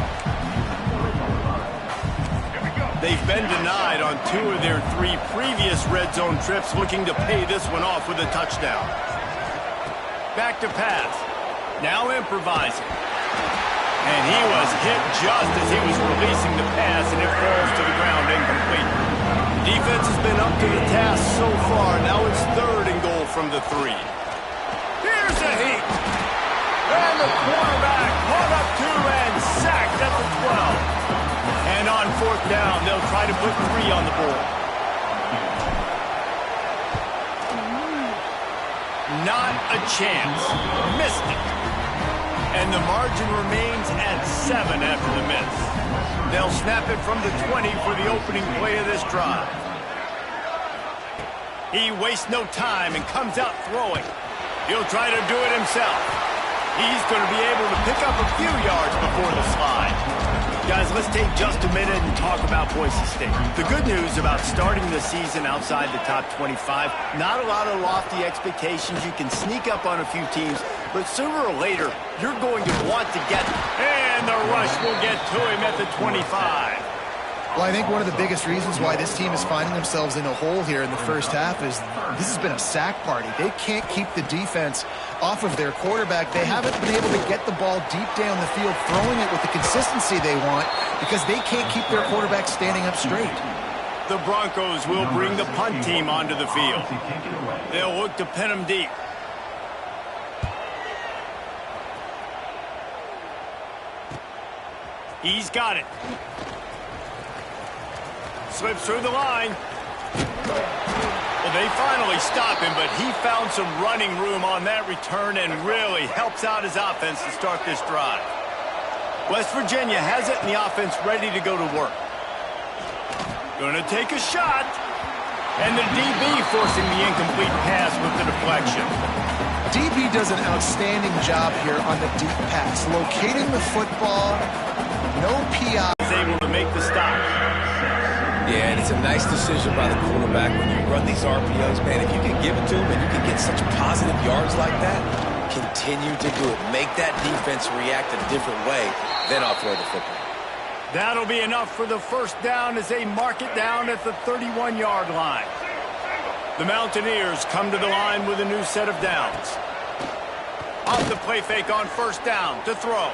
They've been denied on 2 of their 3 previous red zone trips, looking to pay this one off with a touchdown. Back to pass. Now improvising. And he was hit just as he was releasing the pass, and it falls to the ground incomplete. Defense has been up to the task so far. Now it's 3rd and goal from the 3. Here's a heat. And the quarterback caught up 2 and sacked at the 12. And on 4th down, they'll try to put 3 on the board. Not a chance. Missed it. And the margin remains at 7 after the miss. They'll snap it from the 20 for the opening play of this drive. He wastes no time and comes out throwing. He'll try to do it himself. He's going to be able to pick up a few yards before the slide. Guys, let's take just a minute and talk about Boise State. The good news about starting the season outside the top 25, not a lot of lofty expectations. You can sneak up on a few teams, but sooner or later, you're going to want to get them. And the rush will get to him at the 25. Well, I think one of the biggest reasons why this team is finding themselves in a hole here in the first half is this has been a sack party. They can't keep the defense off of their quarterback. They haven't been able to get the ball deep down the field, throwing it with the consistency they want because they can't keep their quarterback standing up straight. The Broncos will bring the punt team onto the field. They'll look to pin them deep. He's got it. Slips through the line. Well, they finally stop him, but he found some running room on that return and really helps out his offense to start this drive. West Virginia has it and the offense ready to go to work. Going to take a shot. And the DB forcing the incomplete pass with the deflection. DB does an outstanding job here on the deep pass, locating the football, no PI. He's able to make the stop. Yeah, and it's a nice decision by the quarterback when you run these RPOs, man. If you can give it to him and you can get such positive yards like that, continue to do it. Make that defense react a different way, then I'll throw the football. That'll be enough for the first down as they mark it down at the 31-yard line. The Mountaineers come to the line with a new set of downs. Off the play fake on first down to throw.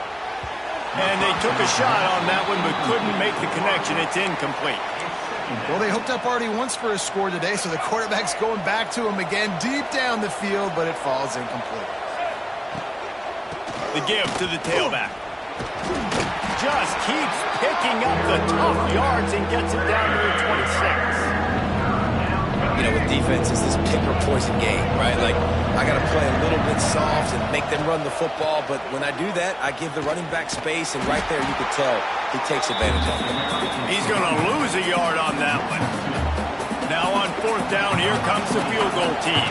And they took a shot on that one but couldn't make the connection. It's incomplete. Well, they hooked up already once for a score today, so the quarterback's going back to him again deep down the field, but it falls incomplete. The give to the tailback. Just keeps picking up the tough yards and gets it down to the 26. You know, with defense, it's this pick or poison game, right? Like, I got to play a little bit soft and make them run the football, but when I do that, I give the running back space, and right there you could tell he takes advantage of it. He's going to lose a yard on that one. Now on fourth down, here comes the field goal team.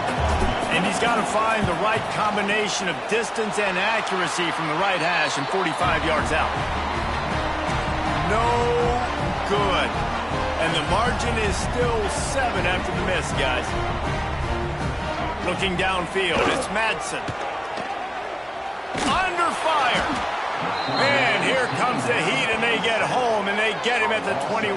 And he's got to find the right combination of distance and accuracy from the right hash and 45 yards out. No good. And the margin is still 7 after the miss, guys. Looking downfield, it's Madsen. Under fire. Man, here comes the heat, and they get home, and they get him at the 21.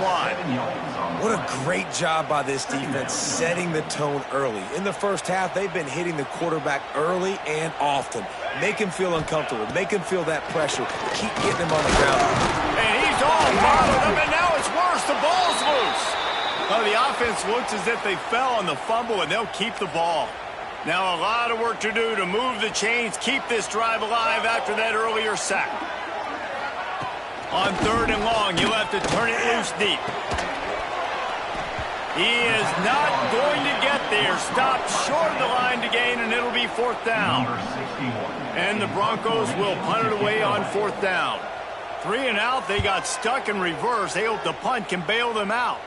What a great job by this defense setting the tone early. In the first half, they've been hitting the quarterback early and often. Make him feel uncomfortable. Make him feel that pressure. Keep getting him on the ground. And he's all bottled up, and now it's worse. The ball's loose. Well, the offense looks as if they fell on the fumble, and they'll keep the ball. Now a lot of work to do to move the chains, keep this drive alive after that earlier sack. On 3rd and long, you'll have to turn it loose deep. He is not going to get there. Stopped short of the line to gain, and it'll be 4th down. And the Broncos will punt it away on 4th down. 3 and out, they got stuck in reverse. They hope the punt can bail them out.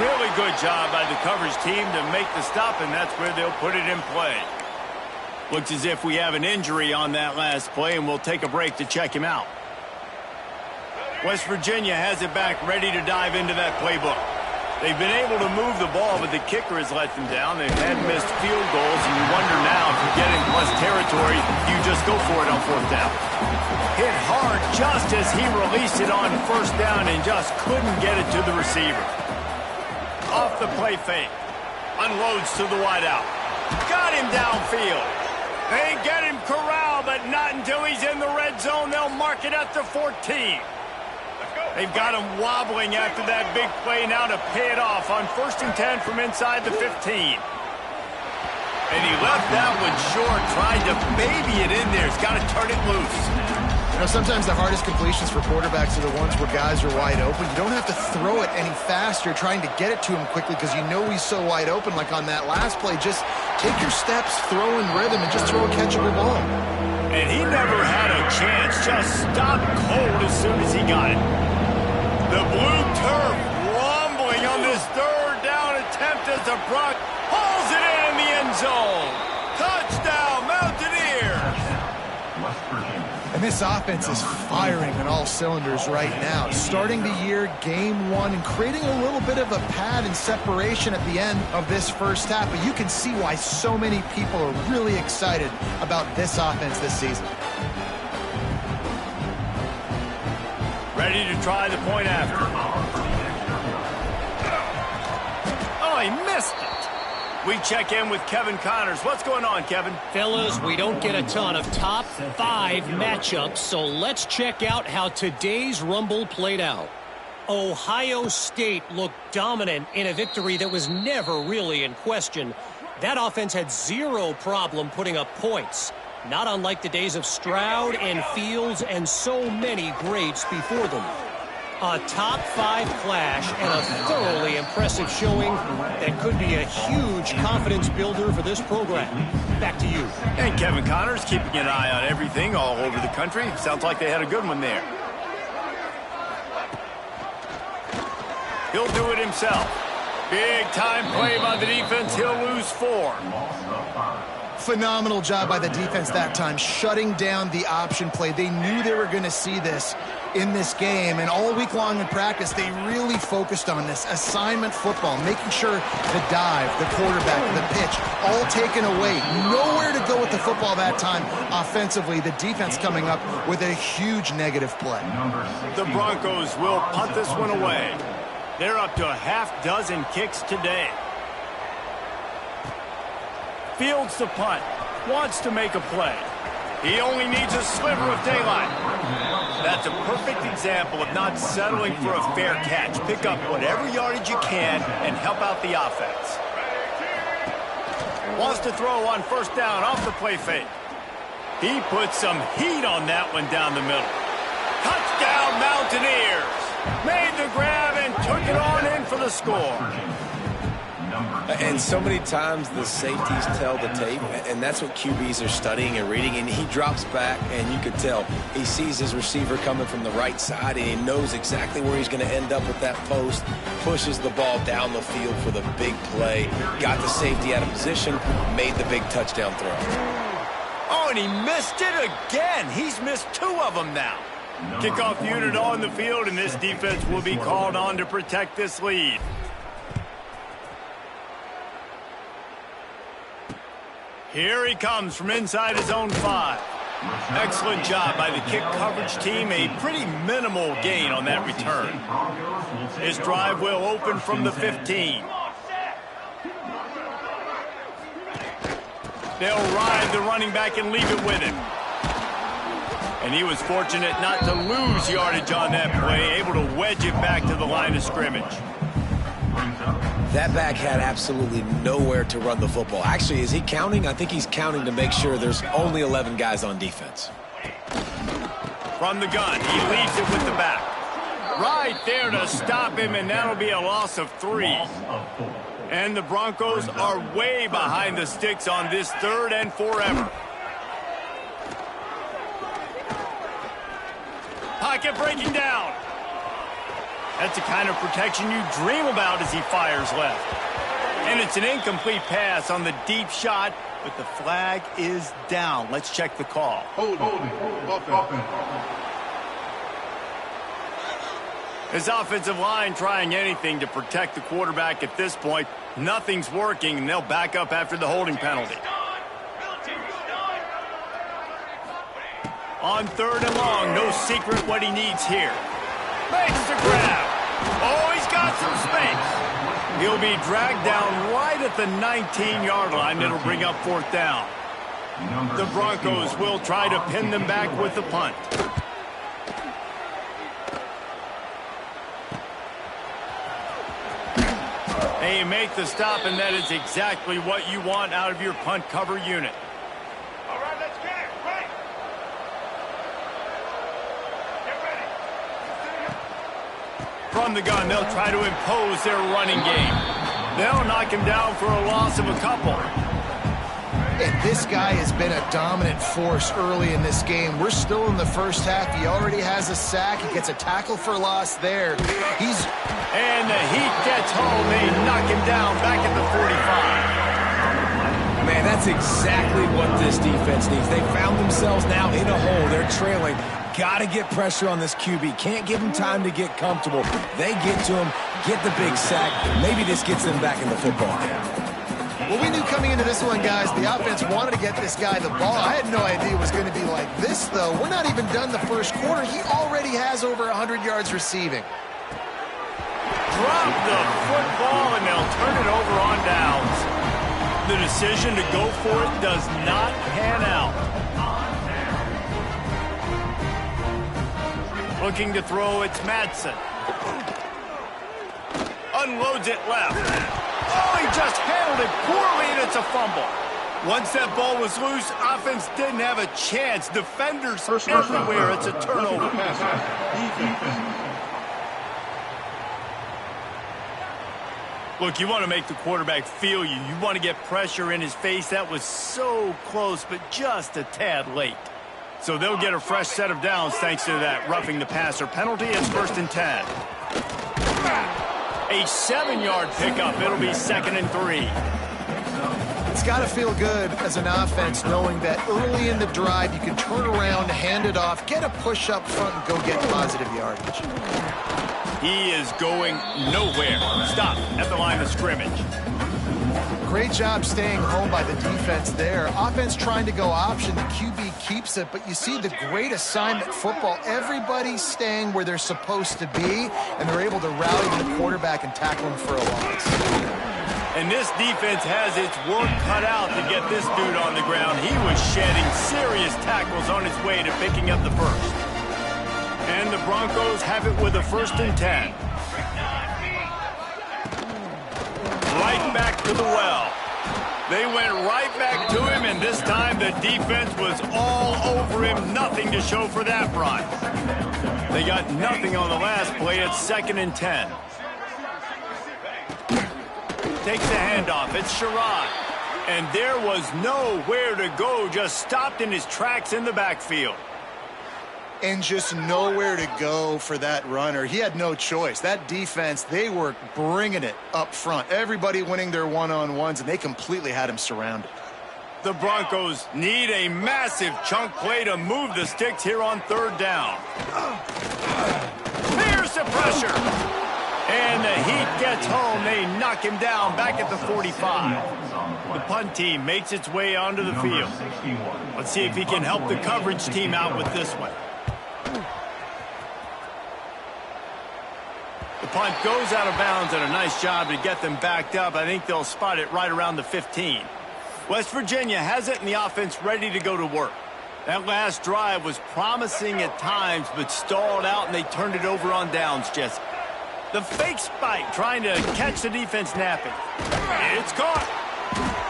Really good job by the coverage team to make the stop, and that's where they'll put it in play. Looks as if we have an injury on that last play, and we'll take a break to check him out. West Virginia has it back, ready to dive into that playbook. They've been able to move the ball, but the kicker has let them down. They've had missed field goals, and you wonder now if you get in plus territory, you just go for it on 4th down. Hit hard just as he released it on 1st down and just couldn't get it to the receiver. Off the play fake. Unloads to the wideout. Got him downfield. They get him corralled, but not until he's in the red zone. They'll mark it at the 14. They've got him wobbling after that big play now to pay it off on 1st and 10 from inside the 15. And he left that one short, tried to baby it in there. He's got to turn it loose. You know, sometimes the hardest completions for quarterbacks are the ones where guys are wide open. You don't have to throw it any faster trying to get it to him quickly because you know he's so wide open. Like on that last play, just take your steps, throw in rhythm, and just throw a catchable ball. And he never had a chance. Just stopped cold as soon as he got it. The blue turf rumbling on this 3rd down attempt as the Brock hauls it in the end zone. Touchdown, Mountaineers! And this offense is firing on all cylinders right now. Starting the year, game 1, and creating a little bit of a pad and separation at the end of this first half. But you can see why so many people are really excited about this offense this season. Ready to try the point after. Oh, he missed it. We check in with Kevin Connors. What's going on, Kevin? Fellas, we don't get a ton of top 5 matchups, so let's check out how today's Rumble played out. Ohio State looked dominant in a victory that was never really in question. That offense had zero problem putting up points, not unlike the days of Stroud and Fields and so many greats before them. A top 5 clash and a thoroughly impressive showing that could be a huge confidence builder for this program. Back to you. And Kevin Connors keeping an eye on everything all over the country. Sounds like they had a good one there. He'll do it himself. Big time play by the defense. He'll lose 4. Phenomenal job by the defense that time, shutting down the option play. They knew they were going to see this in this game, and all week long in practice, they really focused on this assignment football, making sure the dive, the quarterback, the pitch, all taken away. Nowhere to go with the football that time offensively. The defense coming up with a huge negative play. The Broncos will punt this one away. They're up to a half-dozen kicks today. Fields to punt. Wants to make a play. He only needs a sliver of daylight. That's a perfect example of not settling for a fair catch. Pick up whatever yardage you can and help out the offense. Wants to throw on 1st down off the play fake. He put some heat on that one down the middle. Touchdown, Mountaineers. Made the grab and took it on in for the score. And so many times the safeties tell the tape, and that's what QBs are studying and reading, and he drops back, and you could tell he sees his receiver coming from the right side, and he knows exactly where he's going to end up with that post, pushes the ball down the field for the big play, got the safety out of position, made the big touchdown throw. Oh, and he missed it again. He's missed 2 of them now. Kickoff unit on the field, and this defense will be called on to protect this lead. Here he comes from inside his own 5. Excellent job by the kick coverage team. A pretty minimal gain on that return. His drive will open from the 15. They'll ride the running back and leave it with him. And he was fortunate not to lose yardage on that play, able to wedge it back to the line of scrimmage. That back had absolutely nowhere to run the football. Actually, is he counting? I think he's counting to make sure there's only 11 guys on defense. From the gun, he leaves it with the back. Right there to stop him, and that'll be a loss of 3. And the Broncos are way behind the sticks on this 3rd and forever. Pocket breaking down. That's the kind of protection you dream about as he fires left. And it's an incomplete pass on the deep shot, but the flag is down. Let's check the call. Holding. His offensive line trying anything to protect the quarterback at this point. Nothing's working, and they'll back up after the holding penalty. On 3rd and long, no secret what he needs here. Makes the grab. Oh, he's got some space. He'll be dragged down right at the 19-yard line. It'll bring up 4th down. The Broncos will try to pin them back with the punt. And you make the stop, and that is exactly what you want out of your punt cover unit. All right, let's get it. Right. Get ready. From the gun, they'll try to impose their running game. They'll knock him down for a loss of a couple. And this guy has been a dominant force early in this game. We're still in the first half. He already has a sack. He gets a tackle for loss there. And the heat gets home. They knock him down back at the 45. Man, that's exactly what this defense needs. They found themselves now in a hole. They're trailing. Got to get pressure on this QB. Can't give him time to get comfortable. They get to him, get the big sack. Maybe this gets them back in the football game. Well, we knew coming into this one, guys, the offense wanted to get this guy the ball. I had no idea it was going to be like this, though. We're not even done the first quarter. He already has over 100 yards receiving. Drop the football, and they'll turn it over on downs. The decision to go for it does not pan out. Looking to throw, it's Madsen. Unloads it left. Oh, he just handled it poorly, and it's a fumble. Once that ball was loose, offense didn't have a chance. Defenders everywhere. It's a turnover. Look, you want to make the quarterback feel you. You want to get pressure in his face. That was so close, but just a tad late. So they'll get a fresh set of downs thanks to that roughing the passer penalty. It's 1st and 10. A 7-yard pickup. It'll be 2nd and 3. It's got to feel good as an offense knowing that early in the drive you can turn around, hand it off, get a push up front, and go get positive yardage. He is going nowhere. Stop at the line of scrimmage. Great job staying home by the defense there. Offense trying to go option. The QB keeps it, but you see the great assignment football. Everybody's staying where they're supposed to be, and they're able to rally the quarterback and tackle him for a loss. And this defense has its work cut out to get this dude on the ground. He was shedding serious tackles on his way to picking up the first. And the Broncos have it with a 1st and 10. Right back to the well. They went right back to him, and this time the defense was all over him. Nothing to show for that run. They got nothing on the last play. It's 2nd and 10. Takes the handoff. It's Sherrod. And there was nowhere to go. Just stopped in his tracks in the backfield. And just nowhere to go for that runner. He had no choice. That defense, they were bringing it up front. Everybody winning their one-on-ones, and they completely had him surrounded. The Broncos need a massive chunk play to move the sticks here on third down. Here's the pressure. And the heat gets home. They knock him down back at the 45. The punt team makes its way onto the field. Let's see if he can help the coverage team out with this one. The punt goes out of bounds, and a nice job to get them backed up. I think they'll spot it right around the 15. West Virginia has it, and the offense ready to go to work. That last drive was promising at times, but stalled out, and they turned it over on downs, Jesse. The fake spike trying to catch the defense napping. It's caught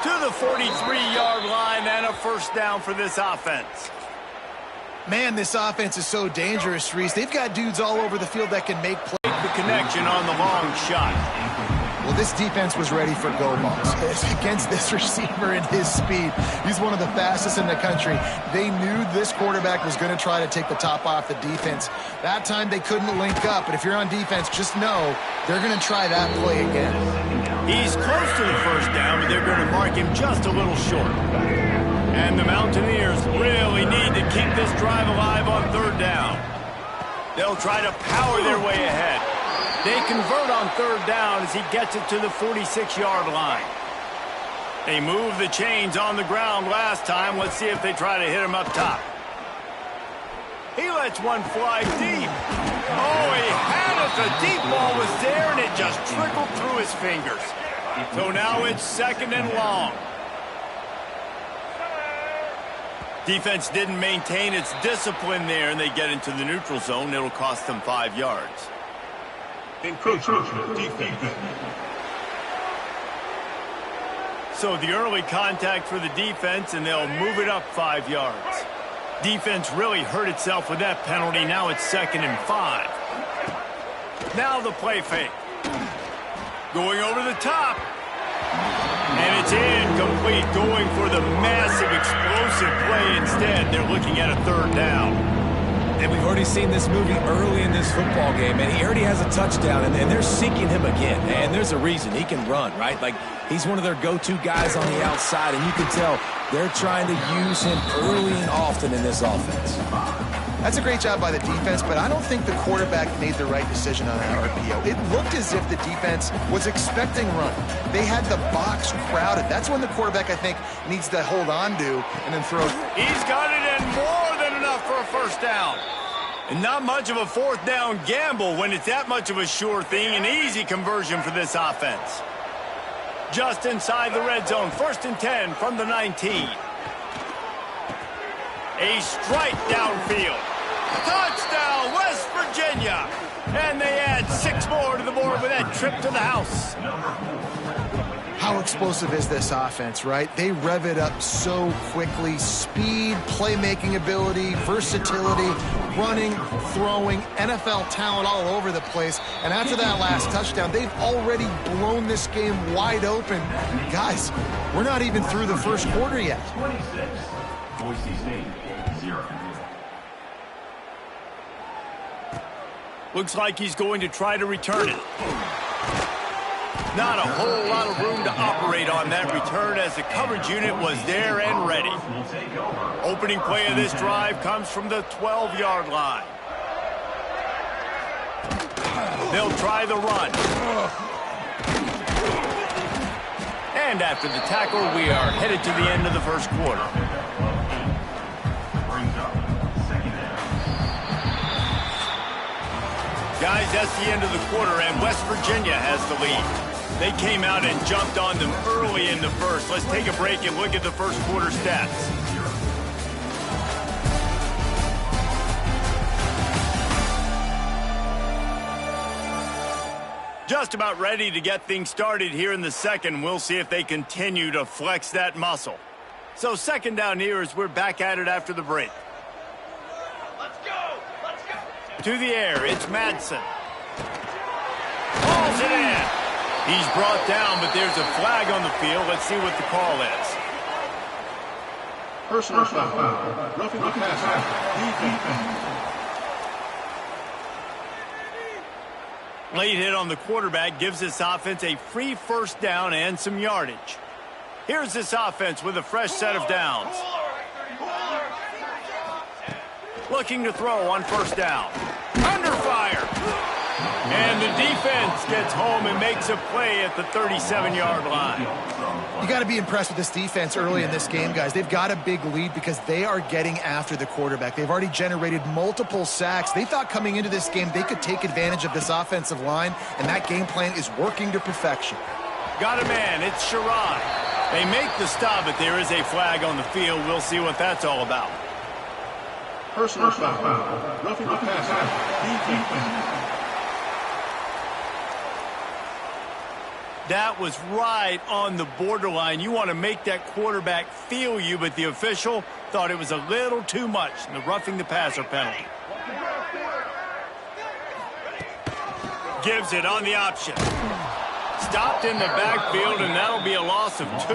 to the 43-yard line, and a first down for this offense. Man, this offense is so dangerous, Reese. They've got dudes all over the field that can make plays. The connection on the long shot. Well, this defense was ready for go balls against this receiver and his speed. He's one of the fastest in the country. They knew this quarterback was going to try to take the top off the defense. That time they couldn't link up, but if you're on defense, just know they're going to try that play again. He's close to the first down, but they're going to mark him just a little short. And the Mountaineers really need to keep this drive alive on third down. They'll try to power their way ahead. They convert on third down as he gets it to the 46-yard line. They moved the chains on the ground last time. Let's see if they try to hit him up top. He lets one fly deep. Oh, he had it. The deep ball was there, and it just trickled through his fingers. So now it's second and long. Defense didn't maintain its discipline there, and they get into the neutral zone. It'll cost them 5 yards. Encroachment defense. So the early contact for the defense, and they'll move it up 5 yards. Defense really hurt itself with that penalty. Now it's second and 5. Now the play fake. Going over the top. And it's incomplete, going for the massive explosive play instead. They're looking at a third down. And we've already seen this movie early in this football game, and he already has a touchdown, and they're seeking him again. And there's a reason. He can run, right? Like, he's one of their go-to guys on the outside, and you can tell they're trying to use him early and often in this offense. That's a great job by the defense, but I don't think the quarterback made the right decision on that RPO. It looked as if the defense was expecting run. They had the box crowded. That's when the quarterback, I think, needs to hold on to and then throw. He's got it in more than enough for a first down. And not much of a fourth down gamble when it's that much of a sure thing, an easy conversion for this offense. Just inside the red zone, first and 10 from the 19. A strike downfield. Touchdown, West Virginia. And they add 6 more to the board with that trip to the house. How explosive is this offense, right? They rev it up so quickly. Speed, playmaking ability, versatility, running, throwing, NFL talent all over the place. And after that last touchdown, they've already blown this game wide open. Guys, we're not even through the first quarter yet. 26. Boise State, 0. Looks like he's going to try to return it. Not a whole lot of room to operate on that return as the coverage unit was there and ready. Opening play of this drive comes from the 12-yard line. They'll try the run. And after the tackle, we are headed to the end of the first quarter. Guys, that's the end of the quarter, and West Virginia has the lead. They came out and jumped on them early in the first. Let's take a break and look at the first quarter stats. Just about ready to get things started here in the second. We'll see if they continue to flex that muscle. So second down here as we're back at it after the break. To the air, it's Madsen. Hauls it in. He's brought down, but there's a flag on the field. Let's see what the call is. Personal foul. Roughing the passer. Late hit on the quarterback gives this offense a free first down and some yardage. Here's this offense with a fresh set of downs. Looking to throw on first down. Under fire. And the defense gets home and makes a play at the 37-yard line. You got to be impressed with this defense early in this game, guys. They've got a big lead because they are getting after the quarterback. They've already generated multiple sacks. They thought coming into this game they could take advantage of this offensive line, and that game plan is working to perfection. Got a man. It's Sherrod. They make the stop, but there is a flag on the field. We'll see what that's all about. Personal foul. Roughing the passer. Defense. That was right on the borderline. You want to make that quarterback feel you, but the official thought it was a little too much in the roughing the passer penalty. Gives it on the option. Stopped in the backfield, and that'll be a loss of 2.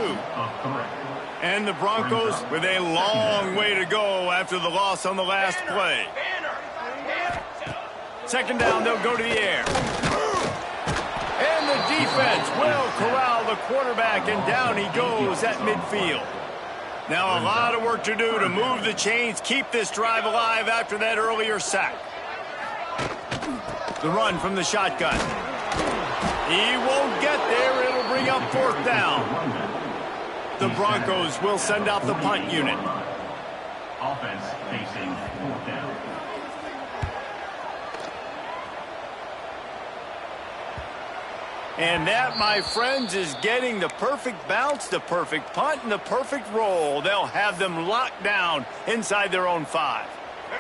And the Broncos with a long way to go after the loss on the last play. Second down, they'll go to the air. And the defense will corral the quarterback, and down he goes at midfield. Now a lot of work to do to move the chains, keep this drive alive after that earlier sack. The run from the shotgun. He won't get there. It'll bring up fourth down. The Broncos will send out the punt unit. Offense facing fourth down. And that, my friends, is getting the perfect bounce, the perfect punt, and the perfect roll. They'll have them locked down inside their own 5.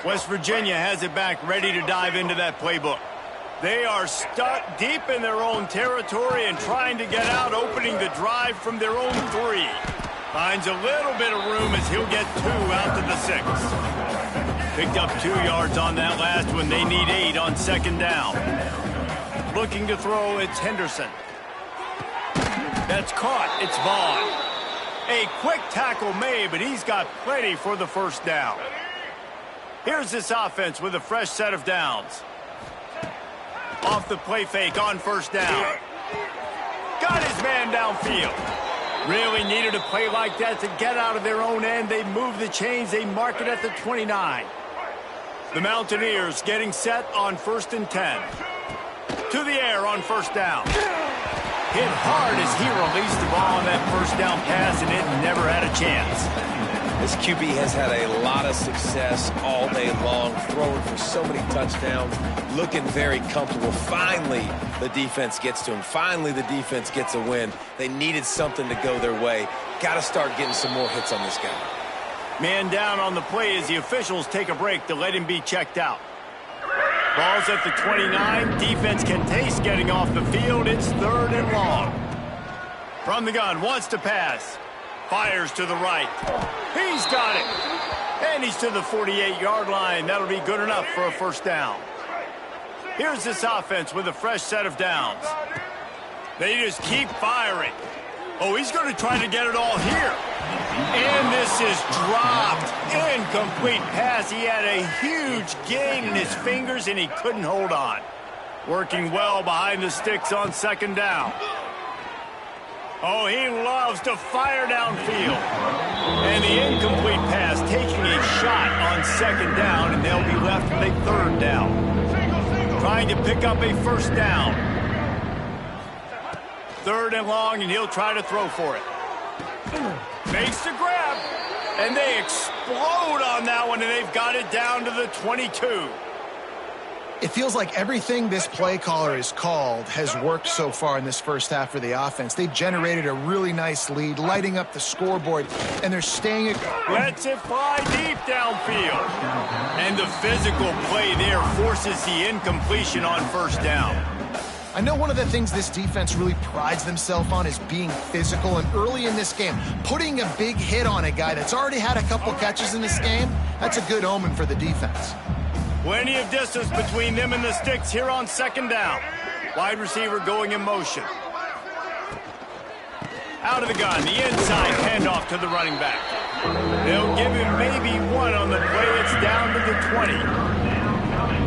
West Virginia has it back, ready to dive into that playbook. They are stuck deep in their own territory and trying to get out, opening the drive from their own 3. Finds a little bit of room as he'll get 2 out to the 6. Picked up 2 yards on that last one. They need 8 on second down. Looking to throw, it's Henderson. That's caught. It's Vaughn. A quick tackle made, but he's got plenty for the first down. Here's this offense with a fresh set of downs. Off the play fake on first down. Got his man downfield. Really needed a play like that to get out of their own end. They move the chains. They mark it at the 29. The Mountaineers getting set on 1st and 10. To the air on first down. Hit hard as he released the ball on that first down pass, and it never had a chance. This QB has had a lot of success all day long, throwing for so many touchdowns, looking very comfortable. Finally, the defense gets to him. Finally, the defense gets a win. They needed something to go their way. Got to start getting some more hits on this guy. Man down on the play as the officials take a break to let him be checked out. Ball's at the 29. Defense can taste getting off the field. It's 3rd and long. From the gun, wants to pass. Fires to the right. He's got it. And he's to the 48-yard line. That'll be good enough for a first down. Here's this offense with a fresh set of downs. They just keep firing. Oh, he's going to try to get it all here. And this is dropped. Incomplete pass. He had a huge gain in his fingers, and he couldn't hold on. Working well behind the sticks on second down. Oh, he loves to fire downfield. And the incomplete pass taking a shot on second down, and they'll be left with a 3rd down. Trying to pick up a first down. 3rd and long, and he'll try to throw for it. Makes the grab, and they explode on that one, and they've got it down to the 22. It feels like everything this play caller has called has worked so far in this first half for the offense. They've generated a really nice lead, lighting up the scoreboard, and they're staying... Lets it fly deep downfield. And the physical play there forces the incompletion on first down. I know one of the things this defense really prides themselves on is being physical, and early in this game, putting a big hit on a guy that's already had a couple catches in this game, that's a good omen for the defense. Plenty of distance between them and the sticks here on second down. Wide receiver going in motion. Out of the gun, the inside handoff to the running back. They'll give him maybe 1 on the play. It's down to the 20.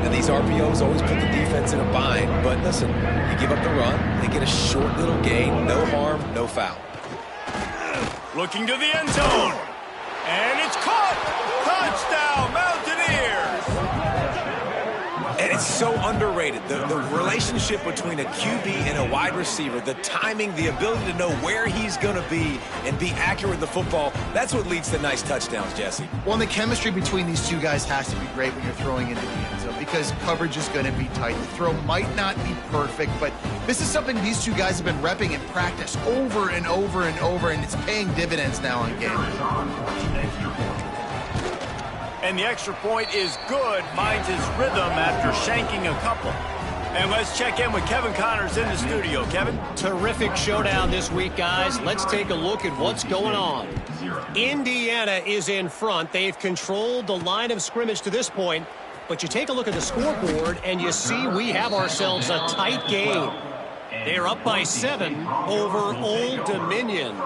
And these RPOs always put the defense in a bind. But listen, you give up the run, they get a short little gain, no harm, no foul. Looking to the end zone. And it's caught. Touchdown, Mountaineers. And it's so underrated. The relationship between a QB and a wide receiver, the timing, the ability to know where he's going to be and be accurate with the football, that's what leads to nice touchdowns, Jesse. Well, and the chemistry between these two guys has to be great when you're throwing into the end zone because coverage is going to be tight. The throw might not be perfect, but this is something these two guys have been repping in practice over and over and over, and it's paying dividends now on game. And the extra point is good, finds his rhythm after shanking a couple. And let's check in with Kevin Connors in the studio. Kevin? Terrific showdown this week, guys. Let's take a look at what's going on. Indiana is in front. They've controlled the line of scrimmage to this point. But you take a look at the scoreboard, and you see we have ourselves a tight game. They're up by 7 over Old Dominion.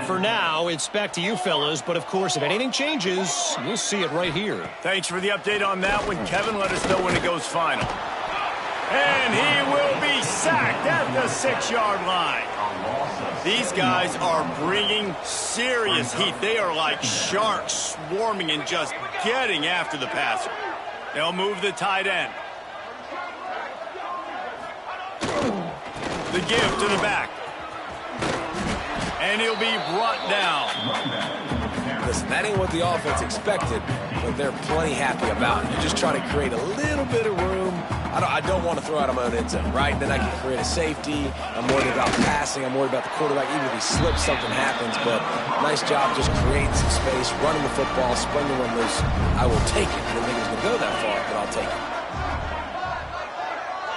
For now, it's back to you fellas, but of course, if anything changes, you'll see it right here. Thanks for the update on that one, Kevin. Let us know when it goes final. And he will be sacked at the 6-yard line. These guys are bringing serious heat. They are like sharks swarming and just getting after the passer. They'll move the tight end. The give to the back. And he'll be brought down. Listen, that ain't what the offense expected, but they're plenty happy about it. You just try to create a little bit of room. I don't want to throw out of my own end zone, right? Then I can create a safety. I'm worried about passing. I'm worried about the quarterback. Even if he slips, something happens. But nice job just creating some space, running the football, springing one loose. I will take it. I didn't think it was going to go that far, but I'll take it.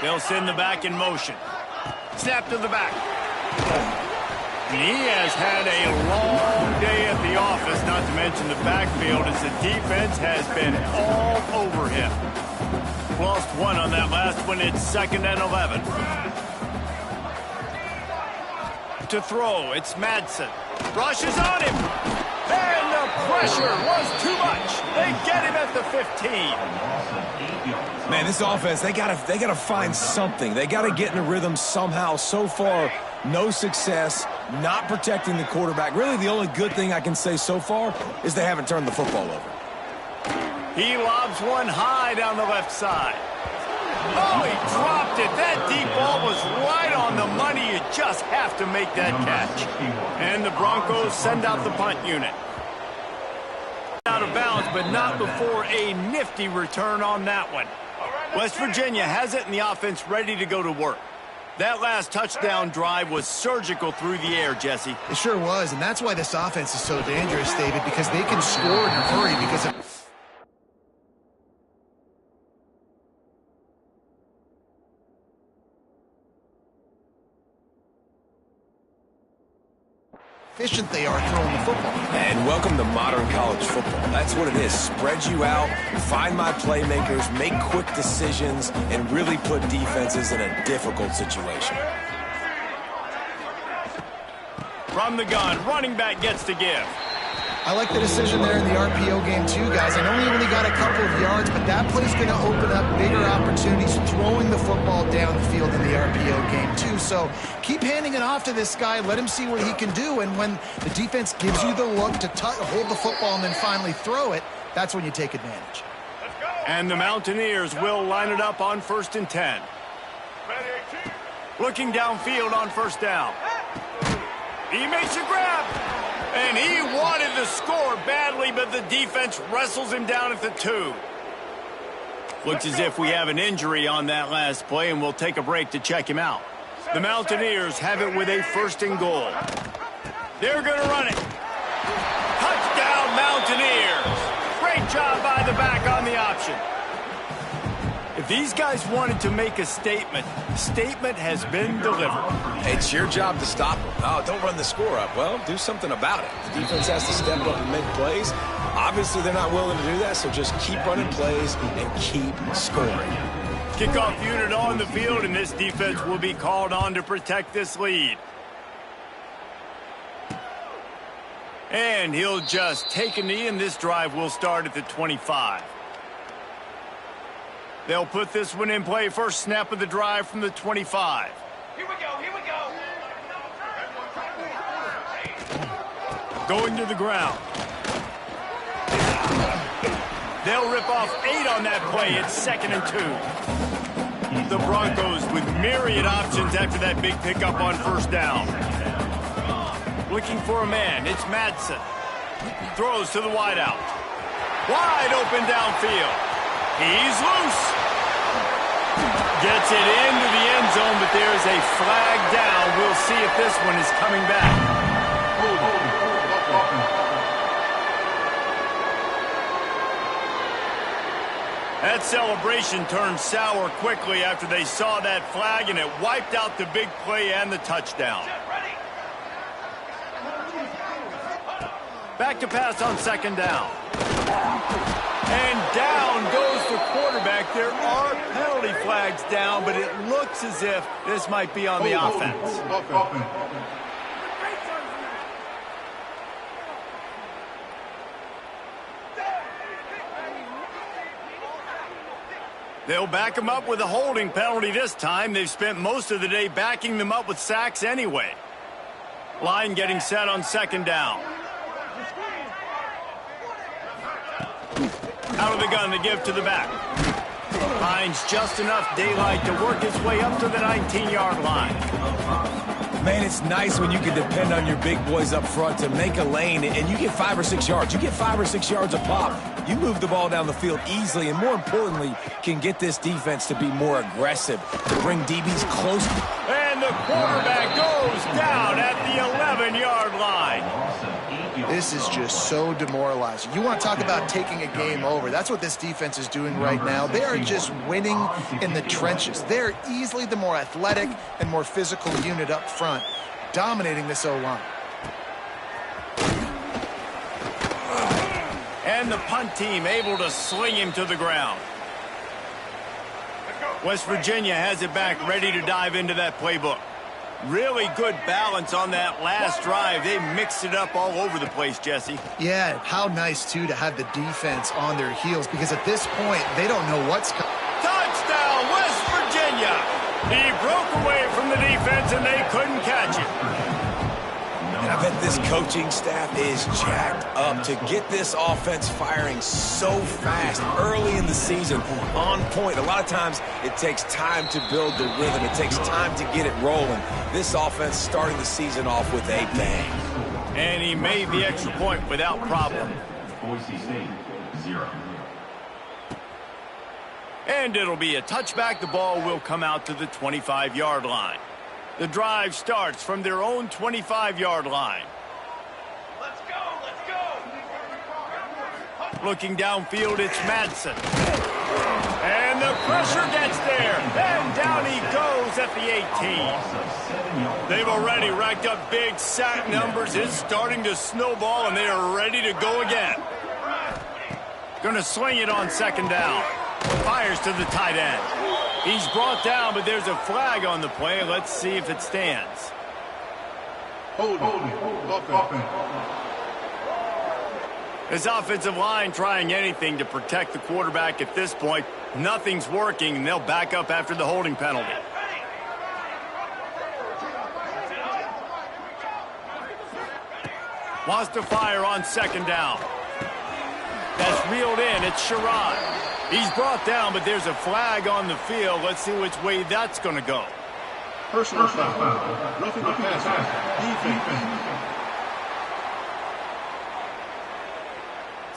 They'll send the back in motion. Snap to the back. He has had a long day at the office, not to mention the backfield, as the defense has been all over him. Lost one on that last one. It's 2nd and 11. To throw, it's Madsen. Rushes on him. And the pressure was too much. They get him at the 15. Man, this offense, they gotta find something. They gotta get in a rhythm somehow. So far, no success, not protecting the quarterback. Really, the only good thing I can say so far is they haven't turned the football over. He lobs one high down the left side. Oh, he dropped it. That deep ball was right on the money. You just have to make that catch. And the Broncos send out the punt unit. Out of bounds, but not before a nifty return on that one. West Virginia has it and the offense ready to go to work. That last touchdown drive was surgical through the air, Jesse. It sure was, and that's why this offense is so dangerous, David, because they can score in a hurry because of efficient they are throwing the football. And welcome to modern college football. That's what it is. Spread you out, find my playmakers, make quick decisions, and really put defenses in a difficult situation. From the gun, running back gets to give. I like the decision there in the RPO game too, guys. I know he only got a couple of yards, but that play's going to open up bigger opportunities throwing the football down the field in the RPO game too. So keep handing it off to this guy. Let him see what he can do. And when the defense gives you the look to hold the football and then finally throw it, that's when you take advantage. And the Mountaineers will line it up on 1st and 10. Looking downfield on 1st down. He makes a grab. And he wanted to score badly, but the defense wrestles him down at the 2. Looks as if we have an injury on that last play, and we'll take a break to check him out. The Mountaineers have it with a 1st and goal. They're going to run it. Touchdown, Mountaineers. Great job by the back on the option. If these guys wanted to make a statement, the statement has been delivered. It's your job to stop them. Oh, don't run the score up. Well, do something about it. The defense has to step up and make plays. Obviously, they're not willing to do that, so just keep running plays and keep scoring. Kickoff unit on the field, and this defense will be called on to protect this lead. And he'll just take a knee, and this drive will start at the 25. They'll put this one in play. First snap of the drive from the 25. Here we go, here we go. Going to the ground. They'll rip off 8 on that play. It's 2nd and 2. The Broncos with myriad options after that big pickup on 1st down. Looking for a man. It's Madsen. Throws to the wideout. Wide open downfield. He's loose. Gets it into the end zone, but there's a flag down. We'll see if this one is coming back. That celebration turned sour quickly after they saw that flag, and it wiped out the big play and the touchdown. Back to pass on 2nd down. And down goes the quarterback. There are penalty flags down, but it looks as if this might be on the offense. They'll back them up with a holding penalty this time. They've spent most of the day backing them up with sacks anyway. Line getting set on 2nd down. Out of the gun to give to the back. Finds just enough daylight to work his way up to the 19-yard line. Man, it's nice when you can depend on your big boys up front to make a lane, and you get 5 or 6 yards. You get 5 or 6 yards a pop. You move the ball down the field easily, and more importantly, can get this defense to be more aggressive, to bring DBs close. And the quarterback goes down at the 11-yard line. This is just so demoralizing. You want to talk about taking a game over. That's what this defense is doing right now. They are just winning in the trenches. They're easily the more athletic and more physical unit up front, dominating this O-line. And the punt team able to sling him to the ground. West Virginia has it back, ready to dive into that playbook. Really good balance on that last drive. They mixed it up all over the place, Jesse. Yeah, how nice, too, to have the defense on their heels, because at this point, they don't know what's coming. Touchdown, West Virginia! He broke away from the defense, and they couldn't catch it. And I bet this coaching staff is jacked up to get this offense firing so fast early in the season, on point. A lot of times it takes time to build the rhythm. It takes time to get it rolling. This offense starting the season off with a bang. And he made the extra point without problem. Boise State, 0. And it'll be a touchback. The ball will come out to the 25-yard line. The drive starts from their own 25-yard line. Let's go, let's go. Looking downfield, it's Madsen. And the pressure gets there. And down he goes at the 18. They've already racked up big sack numbers. It's starting to snowball, and they are ready to go again. Going to sling it on 2nd down. Fires to the tight end. He's brought down, but there's a flag on the play. Let's see if it stands. Hold. His offensive line trying anything to protect the quarterback at this point. Nothing's working, and they'll back up after the holding penalty. Wants to fire on 2nd down. That's reeled in. It's Sherrod. He's brought down, but there's a flag on the field. Let's see which way that's going to go. Personal foul. Roughing the passer. Defense.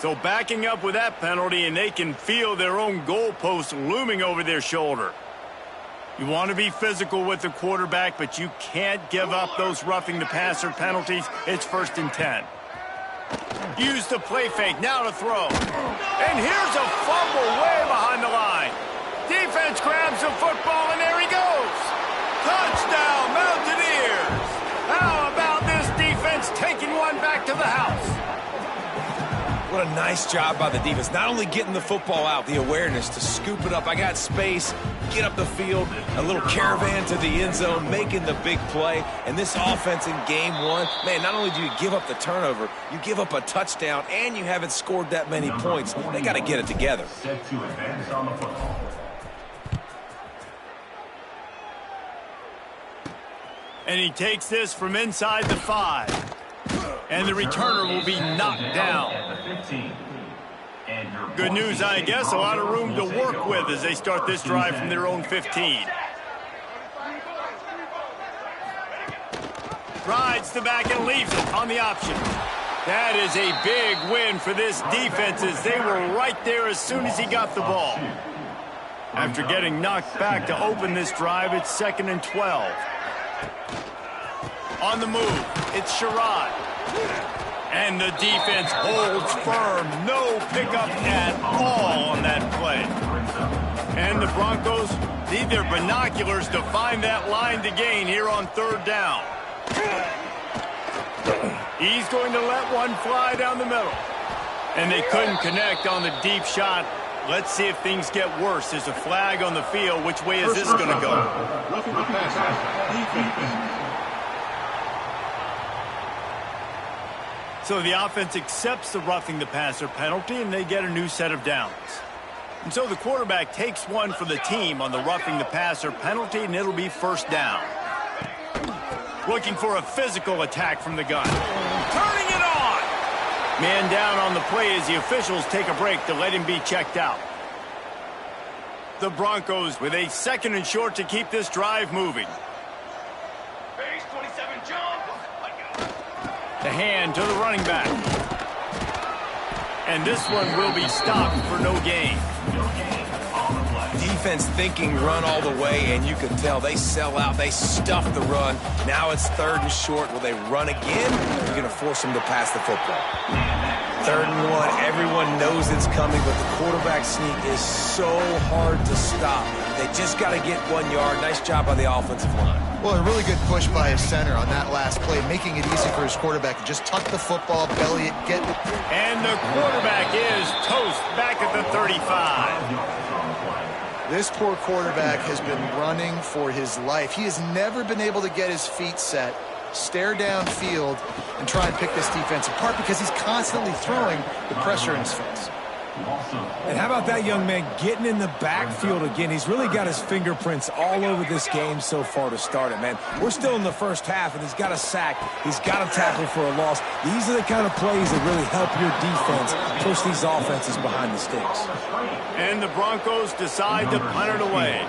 So backing up with that penalty, and they can feel their own goalpost looming over their shoulder. You want to be physical with the quarterback, but you can't give up those roughing the passer penalties. It's 1st and 10. Use the play fake, now to throw. And here's a fumble way behind the line. Defense grabs the football, and there he goes. Touchdown, Mountaineers. How about this defense taking one back to the house? What a nice job by the defense. Not only getting the football out, the awareness to scoop it up. I got space, get up the field, a little caravan to the end zone, making the big play. And this offense in game 1, man, not only do you give up the turnover, you give up a touchdown, and you haven't scored that many points. They got to get it together. Set to advance on the football. And he takes this from inside the 5. And the returner will be knocked down. Good news, I guess. A lot of room to work with as they start this drive from their own 15. Rides the back and leaves it on the option. That is a big win for this defense as they were right there as soon as he got the ball. After getting knocked back to open this drive, it's 2nd and 12. On the move, it's Sherrod. And the defense holds firm. No pickup at all on that play. And the Broncos need their binoculars to find that line to gain here on 3rd down. He's going to let one fly down the middle. And they couldn't connect on the deep shot. Let's see if things get worse. There's a flag on the field. Which way is this going to go? Roughing the passer. Defense. So the offense accepts the roughing the passer penalty, and they get a new set of downs. And so the quarterback takes one for the team on the roughing the passer penalty, and it'll be 1st down. Looking for a physical attack from the gun. Turning it on! Man down on the play as the officials take a break to let him be checked out. The Broncos with a 2nd and short to keep this drive moving. Base 27 jump. The hand to the running back. And this one will be stopped for no gain. Defense thinking run all the way, and you can tell they sell out. They stuff the run. Now it's 3rd and short. Will they run again? You're going to force them to pass the football. 3rd and 1. Everyone knows it's coming, but the quarterback sneak is so hard to stop. They just got to get 1 yard. Nice job by the offensive line. Well, a really good push by his center on that last play, making it easy for his quarterback to just tuck the football, belly it, get it. And the quarterback is toast back at the 35. This poor quarterback has been running for his life. He has never been able to get his feet set, stare downfield, and try and pick this defense apart because he's constantly throwing the pressure in his face. And how about that young man getting in the backfield again? He's really got his fingerprints all over this game so far to start it, man. We're still in the 1st half, and he's got a sack. He's got a tackle for a loss. These are the kind of plays that really help your defense push these offenses behind the sticks. And the Broncos decide to punt it away.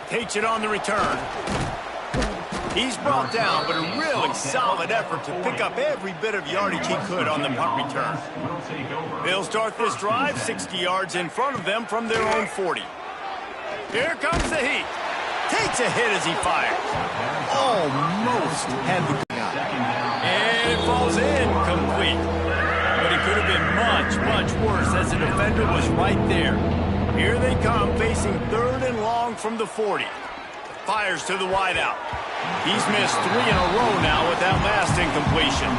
Takes it on the return. He's brought down, but a really solid effort to pick up every bit of yardage he could on the punt return. They'll start this drive 60 yards in front of them from their own 40. Here comes the heat. Takes a hit as he fires. Almost had the gun. And it falls incomplete. But it could have been much, much worse as the defender was right there. Here they come, facing 3rd and long from the 40. Fires to the wideout. He's missed 3 in a row now with that last incompletion.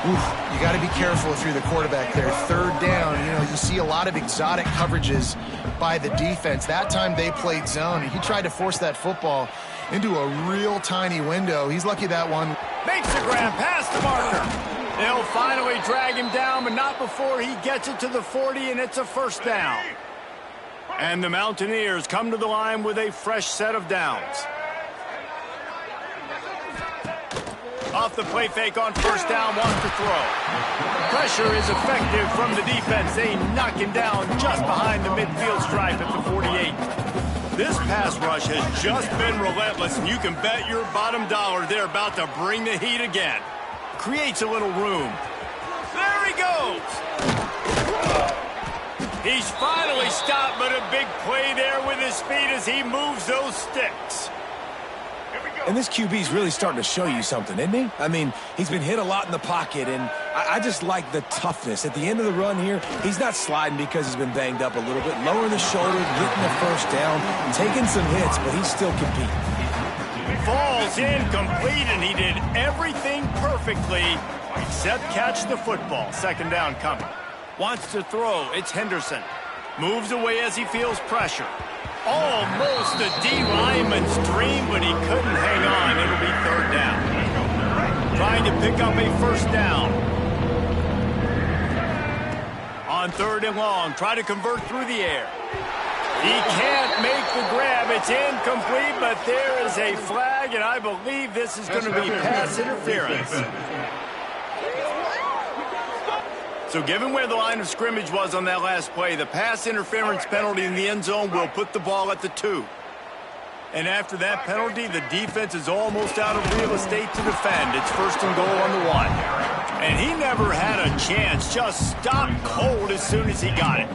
Oof, you got to be careful if you're the quarterback there. 3rd down, you know, you see a lot of exotic coverages by the defense. That time they played zone, and he tried to force that football into a real tiny window. He's lucky that one. Makes the grab past the marker. They'll finally drag him down, but not before he gets it to the 40, and it's a 1st down. And the Mountaineers come to the line with a fresh set of downs. Off the play fake on 1st down, wants to throw. Pressure is effective from the defense. They knock him down just behind the midfield stripe at the 48. This pass rush has just been relentless, and you can bet your bottom dollar they're about to bring the heat again. Creates a little room. There he goes. He's finally stopped, but a big play there with his speed as he moves those sticks. And this QB's really starting to show you something, isn't he? I mean, he's been hit a lot in the pocket, and I just like the toughness. At the end of the run here, he's not sliding because he's been banged up a little bit. Lowering the shoulder, getting the 1st down, taking some hits, but he's still competing. Falls incomplete, and he did everything perfectly except catch the football. 2nd down coming. Wants to throw. It's Henderson. Moves away as he feels pressure. Almost a D lineman's dream, but he couldn't hang on. It'll be 3rd down. Trying to pick up a 1st down. On 3rd and long, try to convert through the air. He can't make the grab. It's incomplete, but there is a flag, and I believe this is going to be pass interference. So given where the line of scrimmage was on that last play, the pass interference penalty in the end zone will put the ball at the 2. And after that penalty, the defense is almost out of real estate to defend. It's 1st and goal on the 1. And he never had a chance. Just stopped cold as soon as he got it.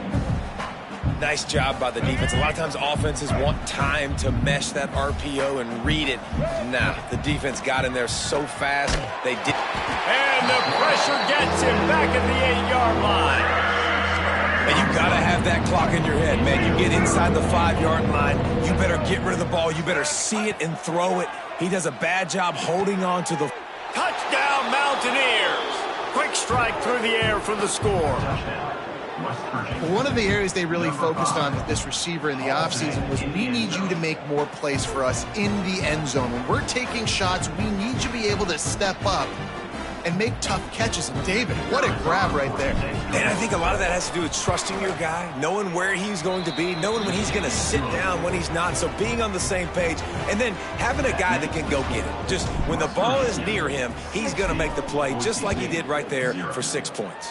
Nice job by the defense. A lot of times offenses want time to mesh that RPO and read it. Nah, the defense got in there so fast, they did. And the pressure gets him back at the 8-yard line. And you got to have that clock in your head, man. You get inside the 5-yard line, you better get rid of the ball. You better see it and throw it. He does a bad job holding on to the... Touchdown, Mountaineers. Quick strike through the air for the score. One of the areas they really focused on with this receiver in the offseason was we need you to make more plays for us in the end zone. When we're taking shots, we need you to be able to step up and make tough catches. And David, what a grab right there. And I think a lot of that has to do with trusting your guy, knowing where he's going to be, knowing when he's going to sit down, when he's not. So being on the same page, and then having a guy that can go get it. Just when the ball is near him, he's going to make the play just like he did right there for 6 points.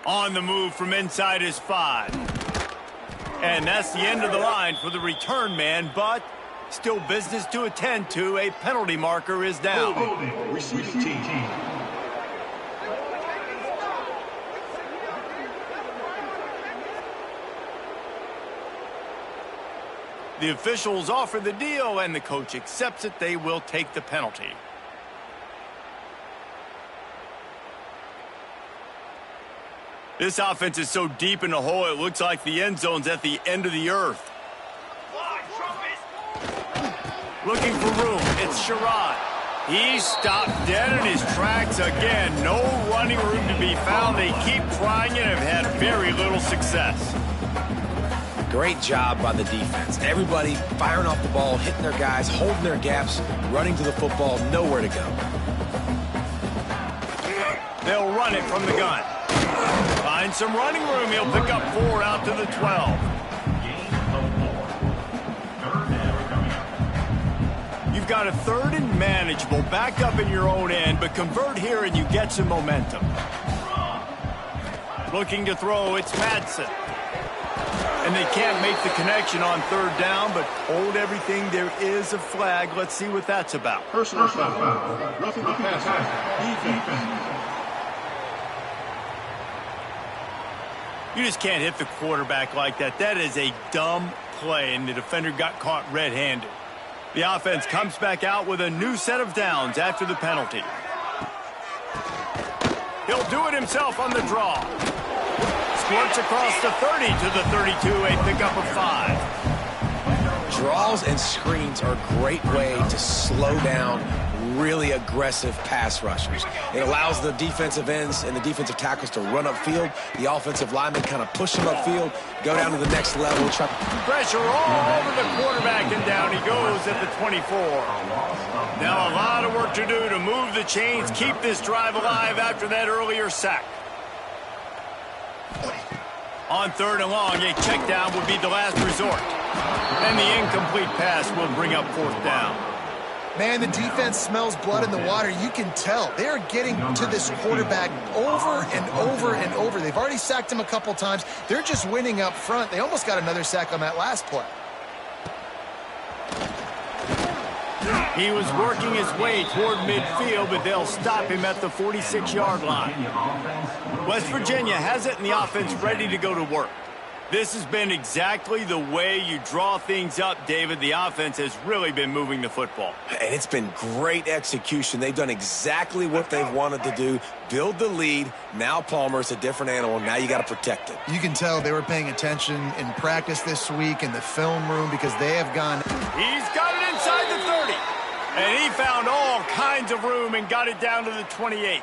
On the move from inside his 5. And that's the end of the line for the return man, but still business to attend to. A penalty marker is down. Receiving team. The officials offer the deal, and the coach accepts it. They will take the penalty. This offense is so deep in the hole, it looks like the end zone's at the end of the earth. Looking for room, it's Sherrod. He's stopped dead in his tracks again. No running room to be found. They keep trying it and have had very little success. Great job by the defense. Everybody firing off the ball, hitting their guys, holding their gaps, running to the football, nowhere to go. They'll run it from the gun. Find some running room. He'll pick up 4 out to the 12. You've got a 3rd and manageable, back up in your own end, but convert here and you get some momentum. Looking to throw, it's Madsen. And they can't make the connection on 3rd down, but hold everything. There is a flag. Let's see what that's about. Personal foul. Roughing the passer. Defense. You just can't hit the quarterback like that. That is a dumb play, and the defender got caught red-handed. The offense comes back out with a new set of downs after the penalty. He'll do it himself on the draw. Squirts across the 30 to the 32, a pickup of 5. Draws and screens are a great way to slow down really aggressive pass rushers. It allows the defensive ends and the defensive tackles to run upfield. The offensive linemen kind of push them upfield, go down to the next level. Pressure all over the quarterback, and down he goes at the 24. Now a lot of work to do to move the chains, keep this drive alive after that earlier sack. On 3rd and long, a check down would be the last resort. And the incomplete pass will bring up 4th down. Man, the defense smells blood in the water. You can tell. They're getting to this quarterback over and over and over. They've already sacked him a couple times. They're just winning up front. They almost got another sack on that last play. He was working his way toward midfield, but they'll stop him at the 46-yard line. West Virginia has it, and the offense ready to go to work. This has been exactly the way you draw things up, David. The offense has really been moving the football. And it's been great execution. They've done exactly what they've wanted to do. Build the lead. Now Palmer's a different animal. Now you got to protect it. You can tell they were paying attention in practice this week in the film room because they have gone. He's got it inside the 30. And he found all kinds of room and got it down to the 28.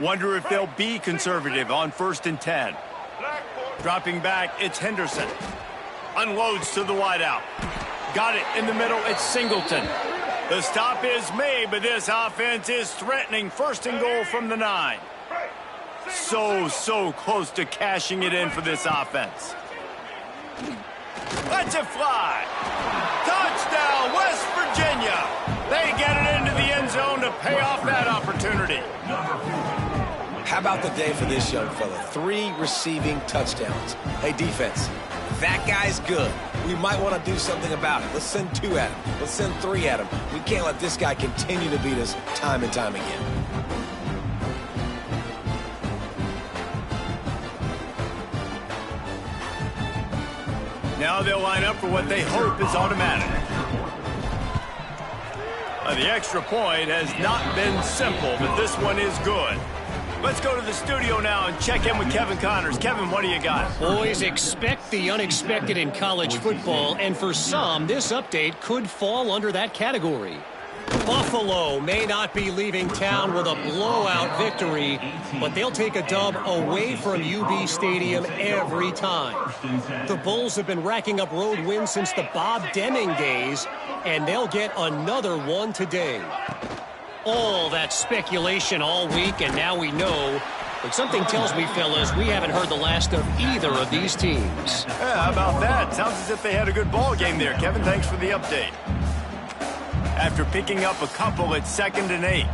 Wonder if they'll be conservative on 1st and 10. Dropping back, it's Henderson. Unloads to the wideout. Got it in the middle, it's Singleton. The stop is made, but this offense is threatening. First and goal from the 9. So close to cashing it in for this offense. Lets it fly. Touchdown, West Virginia. They get it into the end zone to pay off that opportunity. How about the day for this young fella? 3 receiving touchdowns. Hey, defense, that guy's good. We might want to do something about it. Let's send 2 at him. Let's send 3 at him. We can't let this guy continue to beat us time and time again. Now they'll line up for what they hope is automatic. The extra point has not been simple, but this one is good. Let's go to the studio now and check in with Kevin Connors. Kevin, what do you got? Boys, expect the unexpected in college football, and for some, this update could fall under that category. Buffalo may not be leaving town with a blowout victory, but they'll take a dub away from UB Stadium every time. The Bulls have been racking up road wins since the Bob Deming days, and they'll get another one today. All that speculation all week, and now we know. But something tells me, fellas, we haven't heard the last of either of these teams. Yeah, how about that? Sounds as if they had a good ball game there. Kevin, thanks for the update. After picking up a couple at 2nd and 8.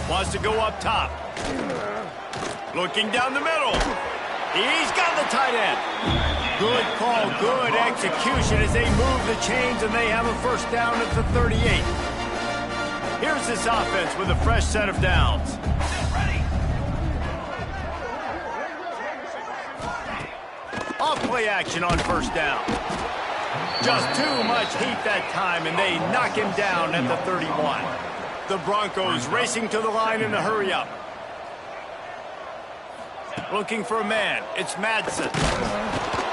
Wants to go up top. Looking down the middle. He's got the tight end. Good call, good execution as they move the chains and they have a first down at the 38. Here's this offense with a fresh set of downs. Off play action on first down. Just too much heat that time, and they knock him down at the 31. The Broncos racing to the line in a hurry up. Looking for a man. It's Madsen.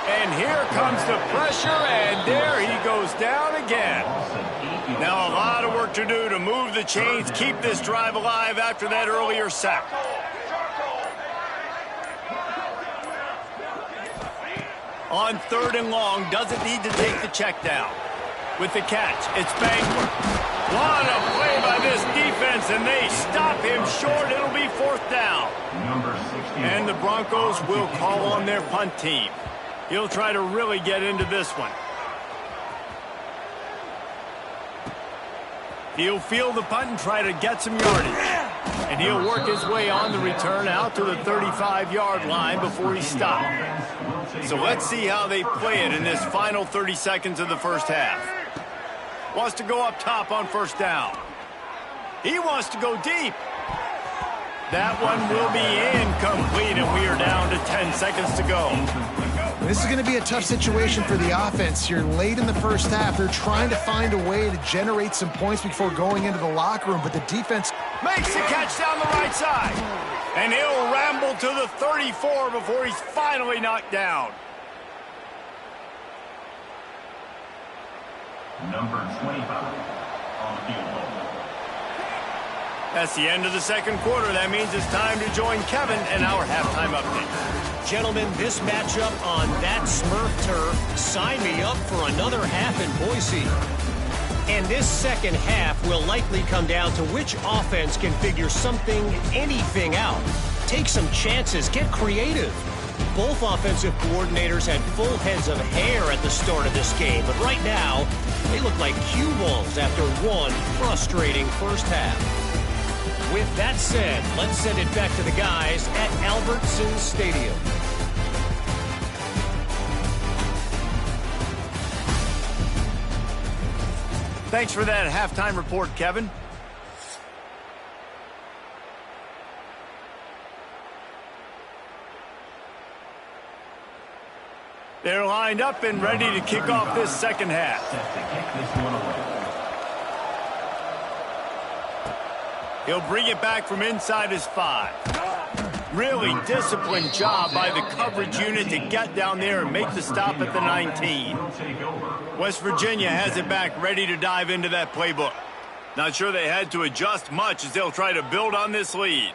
And here comes the pressure, and there he goes down again. Now a lot of work to do to move the chains, keep this drive alive after that earlier sack. On 3rd and long, doesn't need to take the check down. With the catch, it's Bangler. What a play by this defense, and they stop him short. It'll be 4th down. And the Broncos will call on their punt team. He'll try to really get into this one. He'll field the punt and try to get some yardage. And he'll work his way on the return out to the 35-yard line before he stopped. So let's see how they play it in this final 30 seconds of the first half. Wants to go up top on first down. He wants to go deep. That one will be incomplete, and we are down to 10 seconds to go. This is going to be a tough situation for the offense here. Late in the first half, they're trying to find a way to generate some points before going into the locker room, but the defense makes the catch down the right side. And he'll ramble to the 34 before he's finally knocked down. Number 25 on the field goal. That's the end of the second quarter. That means it's time to join Kevin and our halftime update. Gentlemen, this matchup on that Smurf turf, sign me up for another half in Boise. And this second half will likely come down to which offense can figure something, anything out. Take some chances, get creative. Both offensive coordinators had full heads of hair at the start of this game, but right now, they look like cue balls after one frustrating first half. With that said, let's send it back to the guys at Albertson Stadium. Thanks for that halftime report, Kevin. They're lined up and ready to kick off this second half. He'll bring it back from inside his 5. Really disciplined job by the coverage unit to get down there and make the stop at the 19. West Virginia has it back, ready to dive into that playbook. Not sure they had to adjust much as they'll try to build on this lead.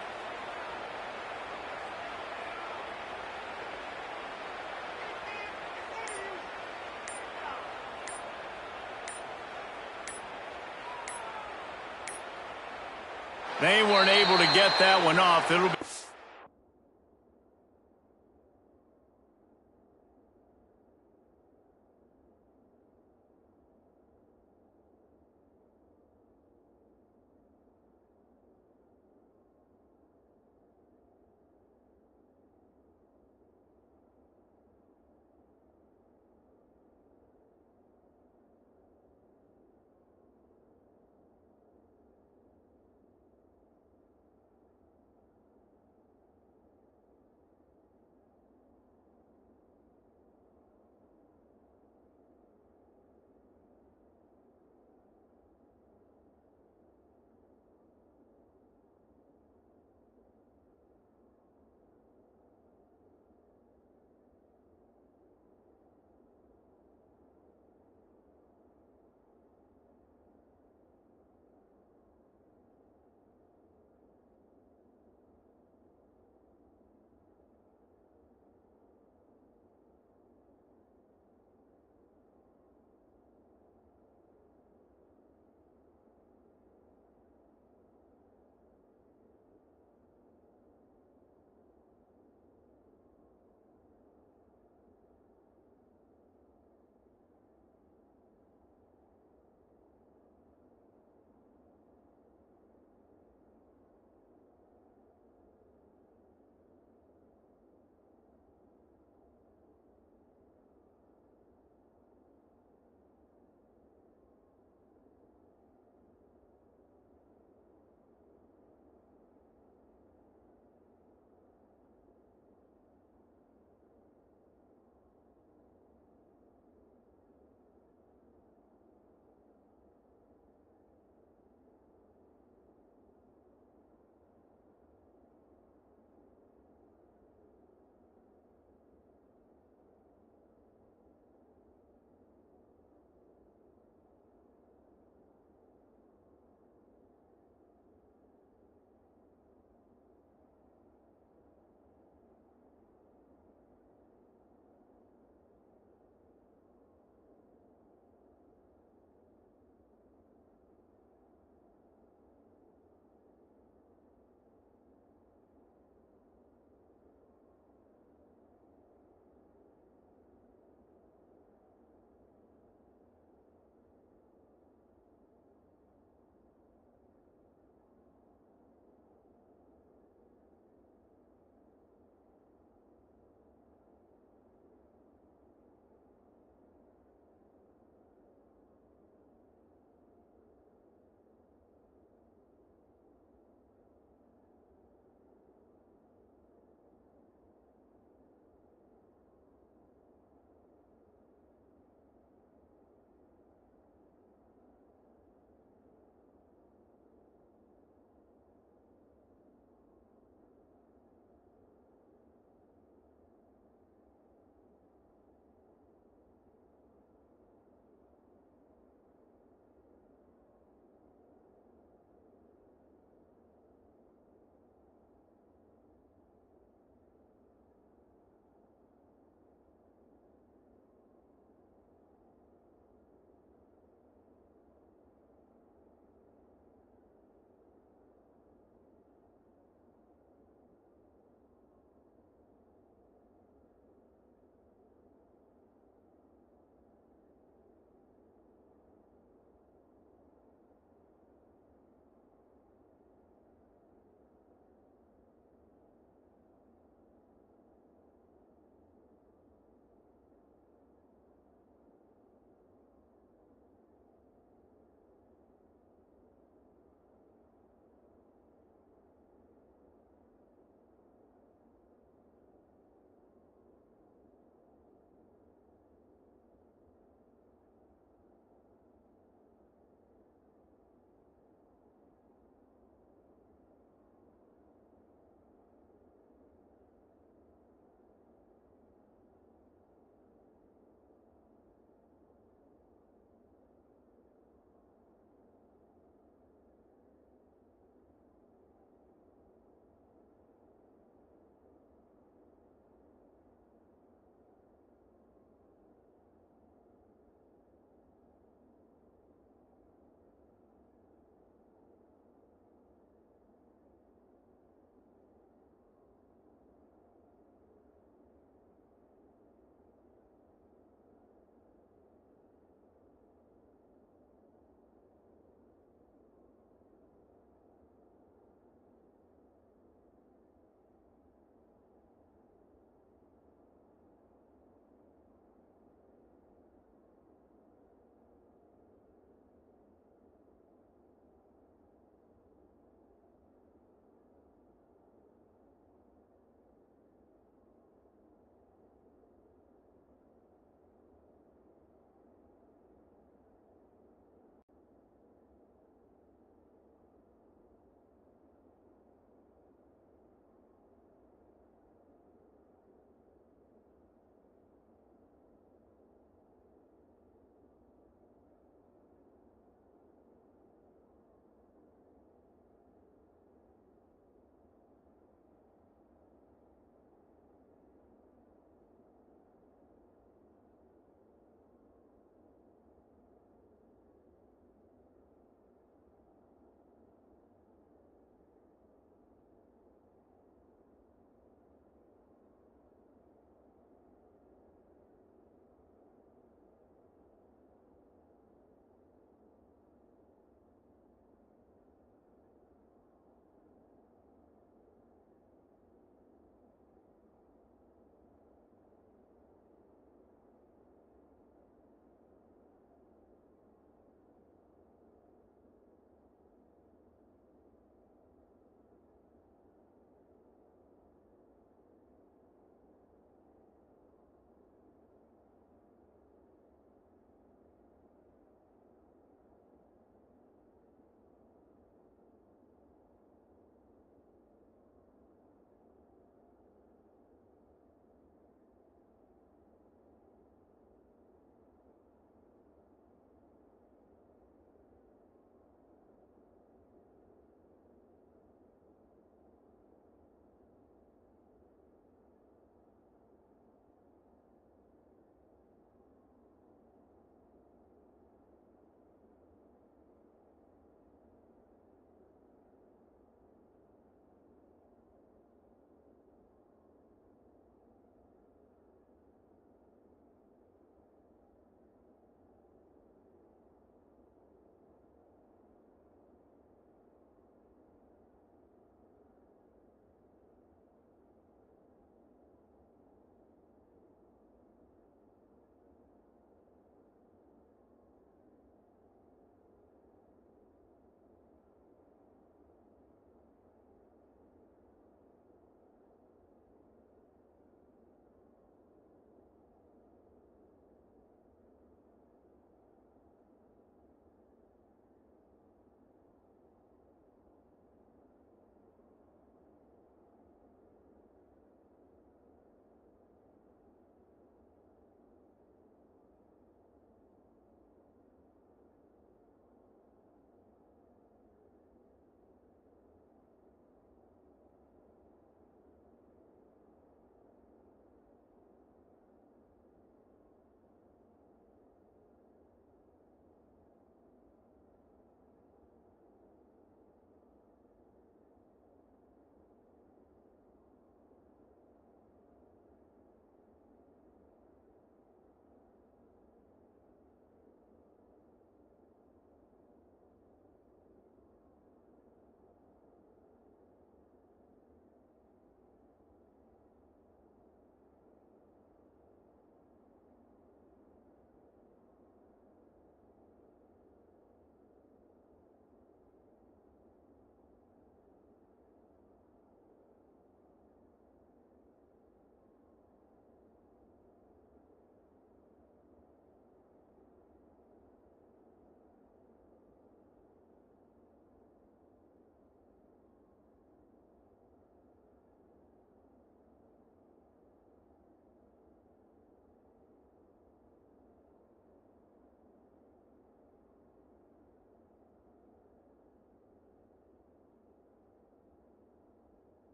They weren't able to get that one off. It'll be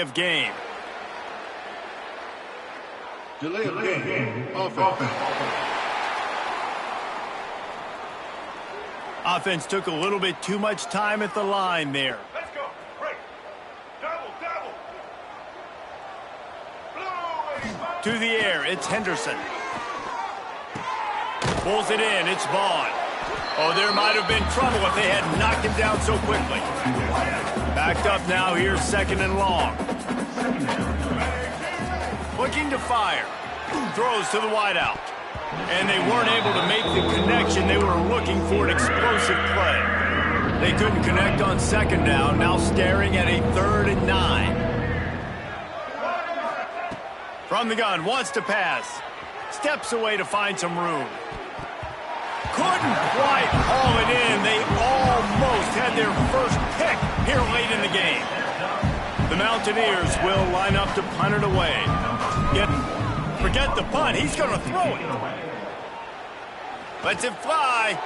of game. Delay of game. Offense. Offense took a little bit too much time at the line there. Let's go. Break. Double. To the air, it's Henderson. Pulls it in, it's Vaughn. Oh, there might have been trouble if they had knocked him down so quickly. Backed up now, here's 2nd and long. Looking to fire. Throws to the wideout. And they weren't able to make the connection. They were looking for an explosive play. They couldn't connect on 2nd down, now staring at a 3rd and 9. From the gun, wants to pass. Steps away to find some room. Couldn't quite haul it in. They almost had their first pick here late in the game. The Mountaineers will line up to punt it away. Forget the punt. He's going to throw it. Lets it fly.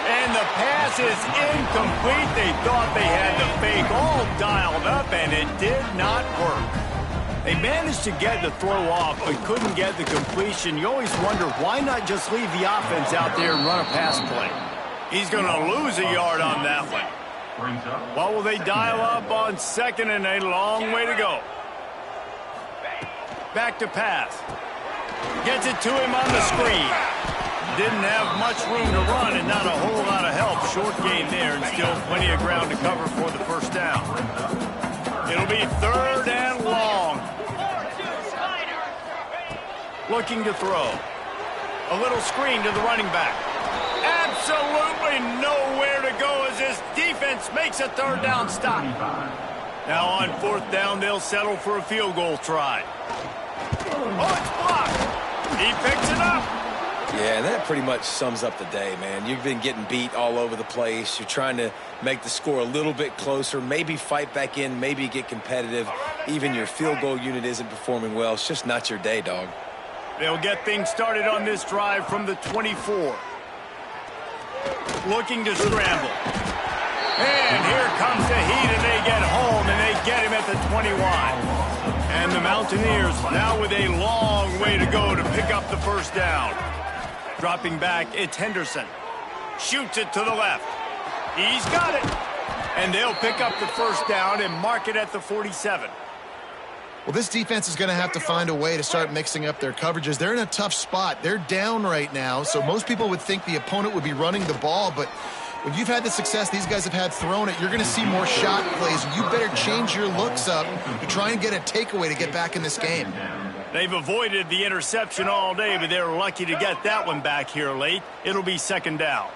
And the pass is incomplete. They thought they had the fake all dialed up, and it did not work. They managed to get the throw off, but couldn't get the completion. You always wonder, why not just leave the offense out there and run a pass play? He's going to lose a yard on that one. What will they dial up on 2nd and a long way to go? Back to pass. Gets it to him on the screen. Didn't have much room to run and not a whole lot of help. Short gain there and still plenty of ground to cover for the first down. It'll be 3rd and long. Looking to throw. A little screen to the running back. Absolutely nowhere to go as this defense makes a 3rd down stop. Now on 4th down, they'll settle for a field goal try. Oh, it's blocked. He picks it up. Yeah, that pretty much sums up the day, man. You've been getting beat all over the place. You're trying to make the score a little bit closer, maybe fight back in, maybe get competitive. Even your field goal unit isn't performing well. It's just not your day, dog. They'll get things started on this drive from the 24. Looking to scramble. And here comes the heat, and they get home, and they get him at the 21. And the Mountaineers now with a long way to go to pick up the first down. Dropping back, it's Henderson. Shoots it to the left. He's got it. And they'll pick up the first down and mark it at the 47. Well, this defense is going to have to find a way to start mixing up their coverages. They're in a tough spot. They're down right now, so most people would think the opponent would be running the ball, but when you've had the success these guys have had throwing it, you're going to see more shot plays. You better change your looks up to try and get a takeaway to get back in this game. They've avoided the interception all day, but they're lucky to get that one back here late. It'll be 2nd down.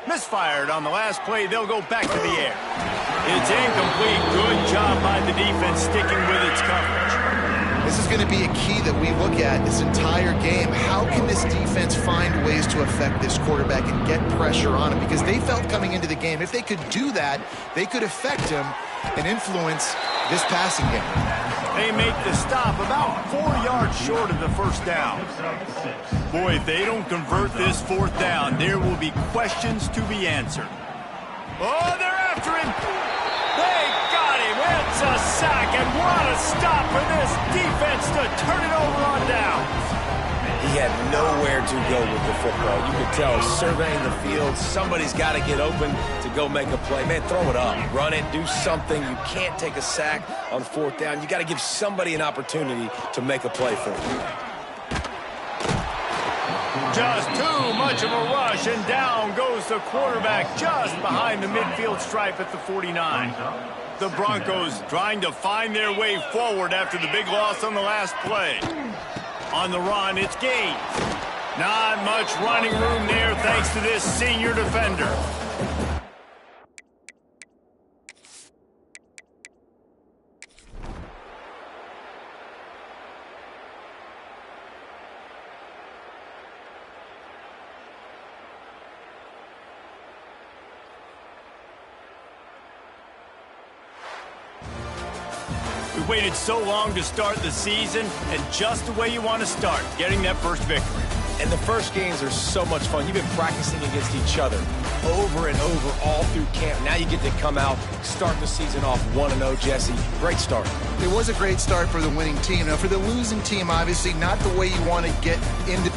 Misfired on the last play. They'll go back to the air. It's incomplete. Good job by the defense sticking with its coverage. This is going to be a key that we look at this entire game. How can this defense find ways to affect this quarterback and get pressure on him? Because they felt coming into the game, if they could do that, they could affect him and influence this passing game. They make the stop about 4 yards short of the first down. Boy, if they don't convert this 4th down, there will be questions to be answered. Oh, they're after him. They got him. It's a sack, and what a stop for this defense to turn it over on downs. He had nowhere to go with the football. You could tell, surveying the field, somebody's got to get open to go make a play. Man, throw it up. Run it. Do something. You can't take a sack on 4th down. You got to give somebody an opportunity to make a play for you. Just too much of a rush, and down goes the quarterback just behind the midfield stripe at the 49. The Broncos trying to find their way forward after the big loss on the last play. On the run, it's Gaines. Not much running room there thanks to this senior defender. We waited so long to start the season, and just the way you want to start, getting that first victory. And the first games are so much fun. You've been practicing against each other. over and over all through camp. Now you get to come out, start the season off 1-0, Jesse. Great start. It was a great start for the winning team. Now, for the losing team, obviously not the way you want to get into